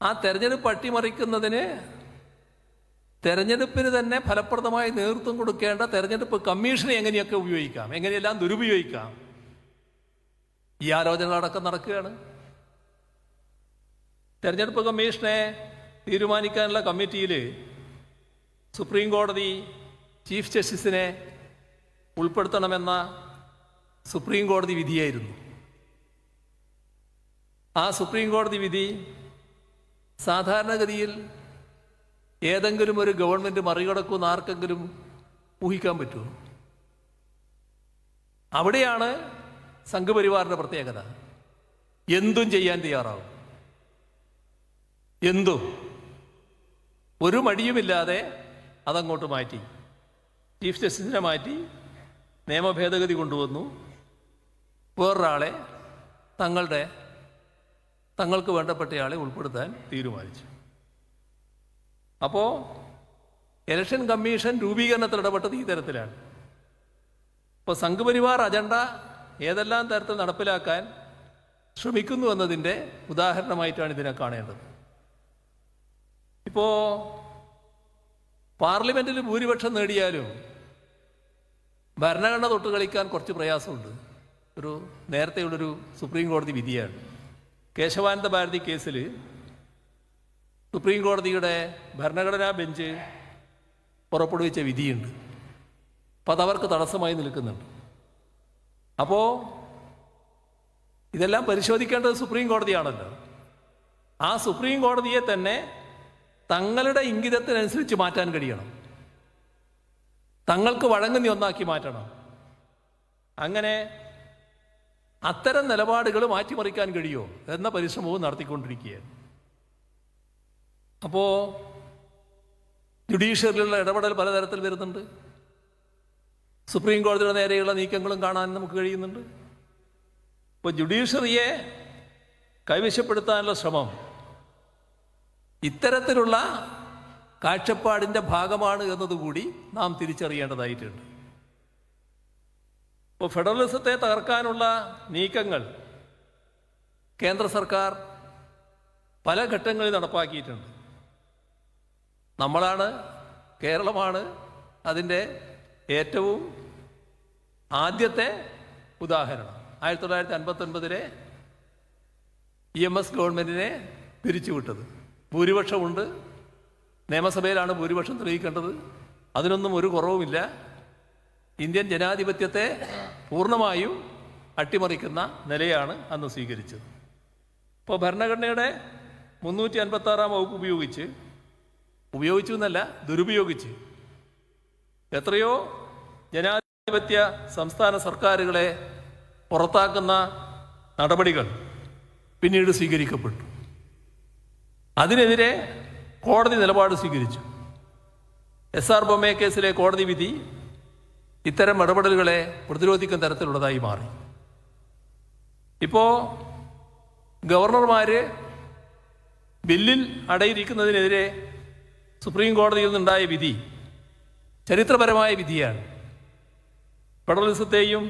ആ തെരഞ്ഞെടുപ്പ് അട്ടിമറിക്കുന്നതിന് തെരഞ്ഞെടുപ്പിന് തന്നെ ഫലപ്രദമായി നേതൃത്വം കൊടുക്കേണ്ട തെരഞ്ഞെടുപ്പ് കമ്മീഷനെ എങ്ങനെയൊക്കെ ഉപയോഗിക്കാം, എങ്ങനെയെല്ലാം ദുരുപയോഗിക്കാം, ഈ ആലോചനകളടക്കം നടക്കുകയാണ്. തെരഞ്ഞെടുപ്പ് കമ്മീഷനെ തീരുമാനിക്കാനുള്ള കമ്മിറ്റിയിൽ സുപ്രീം കോടതി ചീഫ് ജസ്റ്റിസിനെ ഉൾപ്പെടുത്തണമെന്ന സുപ്രീം കോടതി വിധിയായിരുന്നു. ആ സുപ്രീം കോടതി വിധി സാധാരണഗതിയിൽ ഏതെങ്കിലും ഒരു ഗവൺമെൻറ് മറികടക്കുമെന്ന് ആർക്കെങ്കിലും ഊഹിക്കാൻ പറ്റുമോ? അവിടെയാണ് സംഘപരിവാറിൻ്റെ പ്രത്യേകത. എന്തും ചെയ്യാൻ തയ്യാറാവും. എന്തും ഒരു മടിയുമില്ലാതെ അതങ്ങോട്ട് മാറ്റി. ചീഫ് ജസ്റ്റിസിനെ മാറ്റി നിയമഭേദഗതി കൊണ്ടുവന്നു. വേറൊരാളെ തങ്ങൾക്ക് വേണ്ടപ്പെട്ടയാളെ ഉൾപ്പെടുത്താൻ തീരുമാനിച്ചു. അപ്പോൾ ഇലക്ഷൻ കമ്മീഷൻ രൂപീകരണത്തിൽ ഇടപെട്ടത് ഈ തരത്തിലാണ്. ഇപ്പോൾ സംഘപരിവാർ അജണ്ട ഏതെല്ലാം തരത്തിൽ നടപ്പിലാക്കാൻ ശ്രമിക്കുന്നു എന്നതിൻ്റെ ഉദാഹരണമായിട്ടാണ് ഇതിനെ കാണേണ്ടത്. ഇപ്പോൾ പാർലമെൻറ്റിൽ ഭൂരിപക്ഷം നേടിയാലും ഭരണഘടന തൊട്ട് കളിക്കാൻ കുറച്ച് പ്രയാസമുണ്ട്. നേരത്തെയുള്ളൊരു സുപ്രീം കോടതി വിധിയാണ്. കേശവാനന്ദ ഭാരതി കേസിൽ സുപ്രീം കോടതിയുടെ ഭരണഘടനാ ബെഞ്ച് പുറപ്പെടുവിച്ച വിധിയുണ്ട്. അപ്പോൾ അതവർക്ക് തടസ്സമായി നിൽക്കുന്നുണ്ട്. അപ്പോൾ ഇതെല്ലാം പരിശോധിക്കേണ്ടത് സുപ്രീം കോടതിയാണല്ലോ. ആ സുപ്രീം കോടതിയെ തന്നെ തങ്ങളുടെ ഇംഗിതത്തിനനുസരിച്ച് മാറ്റാൻ കഴിയണം. തങ്ങൾക്ക് വഴങ്ങുന്ന ഒന്നാക്കി മാറ്റണം. അങ്ങനെ അത്തരം നിലപാടുകൾ മാറ്റിമറിക്കാൻ കഴിയുമോ എന്ന പരിശ്രമവും നടത്തിക്കൊണ്ടിരിക്കുകയാണ്. അപ്പോൾ ജുഡീഷ്യറിയിലുള്ള ഇടപെടൽ പലതരത്തിൽ വരുന്നുണ്ട്. സുപ്രീം കോടതിയുടെ നേരെയുള്ള നീക്കങ്ങളും കാണാൻ നമുക്ക് കഴിയുന്നുണ്ട്. ഇപ്പോൾ ജുഡീഷ്യറിയെ കൈവശപ്പെടുത്താനുള്ള ശ്രമം ഇത്തരത്തിലുള്ള കാഴ്ചപ്പാടിൻ്റെ ഭാഗമാണ് എന്നതുകൂടി നാം തിരിച്ചറിയേണ്ടതായിട്ടുണ്ട്. ഇപ്പോൾ ഫെഡറലിസത്തെ തകർക്കാനുള്ള നീക്കങ്ങൾ കേന്ദ്ര സർക്കാർ പല ഘട്ടങ്ങളിൽ നടപ്പാക്കിയിട്ടുണ്ട്. കേരളമാണ് അതിൻ്റെ ഏറ്റവും ആദ്യത്തെ ഉദാഹരണം. 1959 EMS ഗവൺമെൻറ്റിനെ പിരിച്ചുവിട്ടത്. ഭൂരിപക്ഷമുണ്ട്, നിയമസഭയിലാണ് ഭൂരിപക്ഷം തെളിയിക്കേണ്ടത്. അതിനൊന്നും ഒരു കുറവുമില്ല. ഇന്ത്യൻ ജനാധിപത്യത്തെ പൂർണ്ണമായും അട്ടിമറിക്കുന്ന നിലയാണ് അന്ന് സ്വീകരിച്ചത്. ഇപ്പോൾ ഭരണഘടനയുടെ 356 വകുപ്പ് ഉപയോഗിച്ചു എന്നല്ല, ദുരുപയോഗിച്ച് എത്രയോ ജനാധിപത്യ സംസ്ഥാന സർക്കാരുകളെ പുറത്താക്കുന്ന നടപടികൾ പിന്നീട് സ്വീകരിക്കപ്പെട്ടു. അതിനെതിരെ കോടതി നിലപാട് സ്വീകരിച്ചു. SR ബൊമ്മ കേസിലെ കോടതി വിധി ഇത്തരം ഇടപെടലുകളെ പ്രതിരോധിക്കുന്ന തരത്തിലുള്ളതായി മാറി. ഇപ്പോൾ ഗവർണർമാർ ബില്ലിൽ അടയിരിക്കുന്നതിനെതിരെ സുപ്രീം കോടതിയിൽ നിന്നുണ്ടായ വിധി ചരിത്രപരമായ വിധിയാണ്. ഫെഡറലിസത്തെയും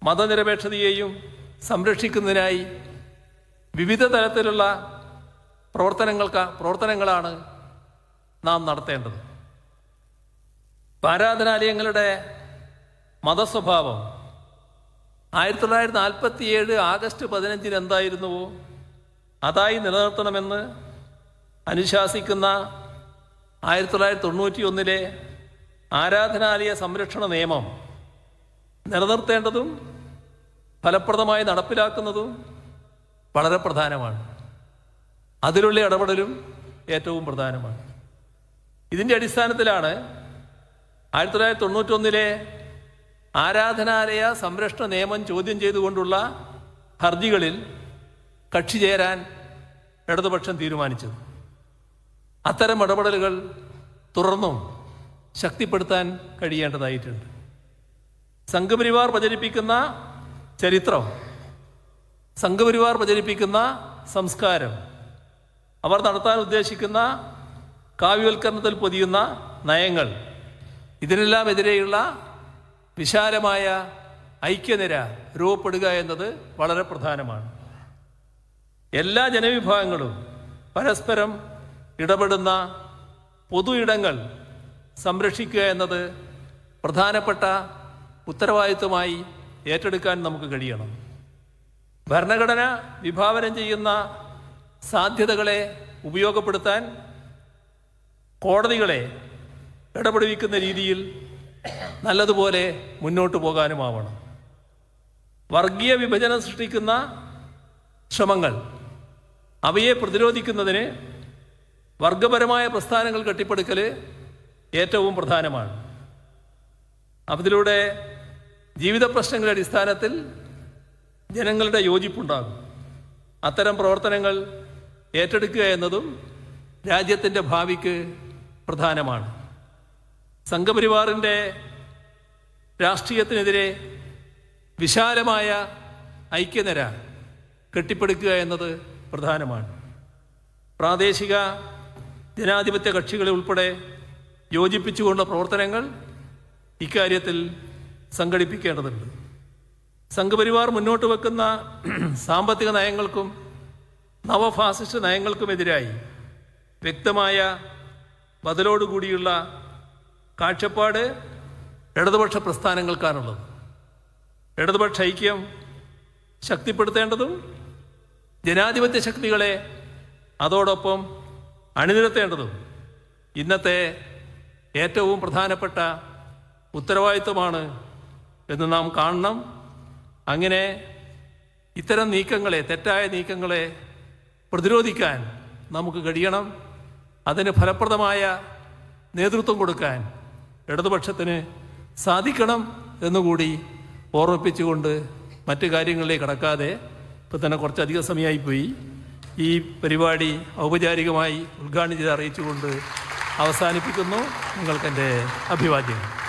മതനിരപേക്ഷതയെയും സംരക്ഷിക്കുന്നതിനായി വിവിധ തരത്തിലുള്ള പ്രവർത്തനങ്ങളാണ് നാം നടത്തേണ്ടത്. ആരാധനാലയങ്ങളുടെ മതസ്വഭാവം 1947 ആഗസ്റ്റ് 15 എന്തായിരുന്നുവോ അതായി നിലനിർത്തണമെന്ന് അനുശാസിക്കുന്ന 1991 ആരാധനാലയ സംരക്ഷണ നിയമം നിലനിർത്തേണ്ടതും ഫലപ്രദമായി നടപ്പിലാക്കുന്നതും വളരെ പ്രധാനമാണ്. അതിലുള്ള ഇടപെടലും ഏറ്റവും പ്രധാനമാണ്. ഇതിൻ്റെ അടിസ്ഥാനത്തിലാണ് 1991 ആരാധനാലയ സംരക്ഷണ നിയമം ചോദ്യം ചെയ്തുകൊണ്ടുള്ള ഹർജികളിൽ കക്ഷി ചേരാൻ ഇടതുപക്ഷം തീരുമാനിച്ചത്. അത്തരം ഇടപെടലുകൾ തുടർന്നും ശക്തിപ്പെടുത്താൻ കഴിയേണ്ടതായിട്ടുണ്ട്. സംഘപരിവാർ പ്രചരിപ്പിക്കുന്ന ചരിത്രം, സംഘപരിവാർ പ്രചരിപ്പിക്കുന്ന സംസ്കാരം, അവർ നടത്താൻ ഉദ്ദേശിക്കുന്ന കാവ്യവൽക്കരണത്തിൽ പൊതിയുന്ന നയങ്ങൾ, ഇതിനെല്ലാം എതിരെയുള്ള വിശാലമായ ഐക്യനിര രൂപപ്പെടുക എന്നത് വളരെ പ്രധാനമാണ്. എല്ലാ ജനവിഭാഗങ്ങളും പരസ്പരം ഇടപെടുന്ന പൊതു ഇടങ്ങൾ സംരക്ഷിക്കുക എന്നത് പ്രധാനപ്പെട്ട ഉത്തരവാദിത്വമായി ഏറ്റെടുക്കാൻ നമുക്ക് കഴിയണം. ഭരണഘടന വിഭാവനം ചെയ്യുന്ന സാധ്യതകളെ ഉപയോഗപ്പെടുത്താൻ കോടതികളെ ഇടപെടുവിക്കുന്ന രീതിയിൽ നല്ലതുപോലെ മുന്നോട്ട് പോകാനുമാവണം. വർഗീയ വിഭജനം സൃഷ്ടിക്കുന്ന ശ്രമങ്ങൾ, അവയെ പ്രതിരോധിക്കുന്നതിന് വർഗപരമായ പ്രസ്ഥാനങ്ങൾ കെട്ടിപ്പടുക്കൽ ഏറ്റവും പ്രധാനമാണ്. അതിലൂടെ ജീവിത പ്രശ്നങ്ങളുടെ അടിസ്ഥാനത്തിൽ ജനങ്ങളുടെ യോജിപ്പുണ്ടാകും. അത്തരം പ്രവർത്തനങ്ങൾ ഏറ്റെടുക്കുക എന്നതും രാജ്യത്തിൻ്റെ ഭാവിക്ക് പ്രധാനമാണ്. സംഘപരിവാറിൻ്റെ രാഷ്ട്രീയത്തിനെതിരെ വിശാലമായ ഐക്യനിര കെട്ടിപ്പടുക്കുക എന്നത് പ്രധാനമാണ്. പ്രാദേശിക ജനാധിപത്യ കക്ഷികളെ ഉൾപ്പെടെ യോജിപ്പിച്ചുകൊണ്ടുള്ള പ്രവർത്തനങ്ങൾ ഇക്കാര്യത്തിൽ സംഘടിപ്പിക്കേണ്ടതുണ്ട്. സംഘപരിവാർ മുന്നോട്ട് വെക്കുന്ന സാമ്പത്തിക നയങ്ങൾക്കും നവഫാസിസ്റ്റ് നയങ്ങൾക്കുമെതിരായി വ്യക്തമായ ബദലോടുകൂടിയുള്ള കാഴ്ചപ്പാട് ഇടതുപക്ഷ പ്രസ്ഥാനങ്ങൾക്കാണുള്ളത്. ഇടതുപക്ഷ ഐക്യം ശക്തിപ്പെടുത്തേണ്ടതും ജനാധിപത്യ ശക്തികളെ അതോടൊപ്പം അണിനിരത്തേണ്ടതും ഇന്നത്തെ ഏറ്റവും പ്രധാനപ്പെട്ട ഉത്തരവാദിത്വമാണ് എന്ന് നാം കാണണം. അങ്ങനെ ഇത്തരം നീക്കങ്ങളെ, തെറ്റായ നീക്കങ്ങളെ പ്രതിരോധിക്കാൻ നമുക്ക് കഴിയണം. അതിന് ഫലപ്രദമായ നേതൃത്വം കൊടുക്കാൻ ഇടതുപക്ഷത്തിന് സാധിക്കണം എന്നുകൂടി ഓർമ്മിപ്പിച്ചുകൊണ്ട് മറ്റു കാര്യങ്ങളിലേക്ക് കടക്കാതെ, ഇപ്പോൾ തന്നെ കുറച്ചധികം സമയമായിപ്പോയി, ഈ പരിപാടി ഔപചാരികമായി ഉദ്ഘാടനം ചെയ്ത് അറിയിച്ചുകൊണ്ട് അവസാനിപ്പിക്കുന്നു. നിങ്ങൾക്ക് എൻ്റെ അഭിവാദ്യങ്ങൾ.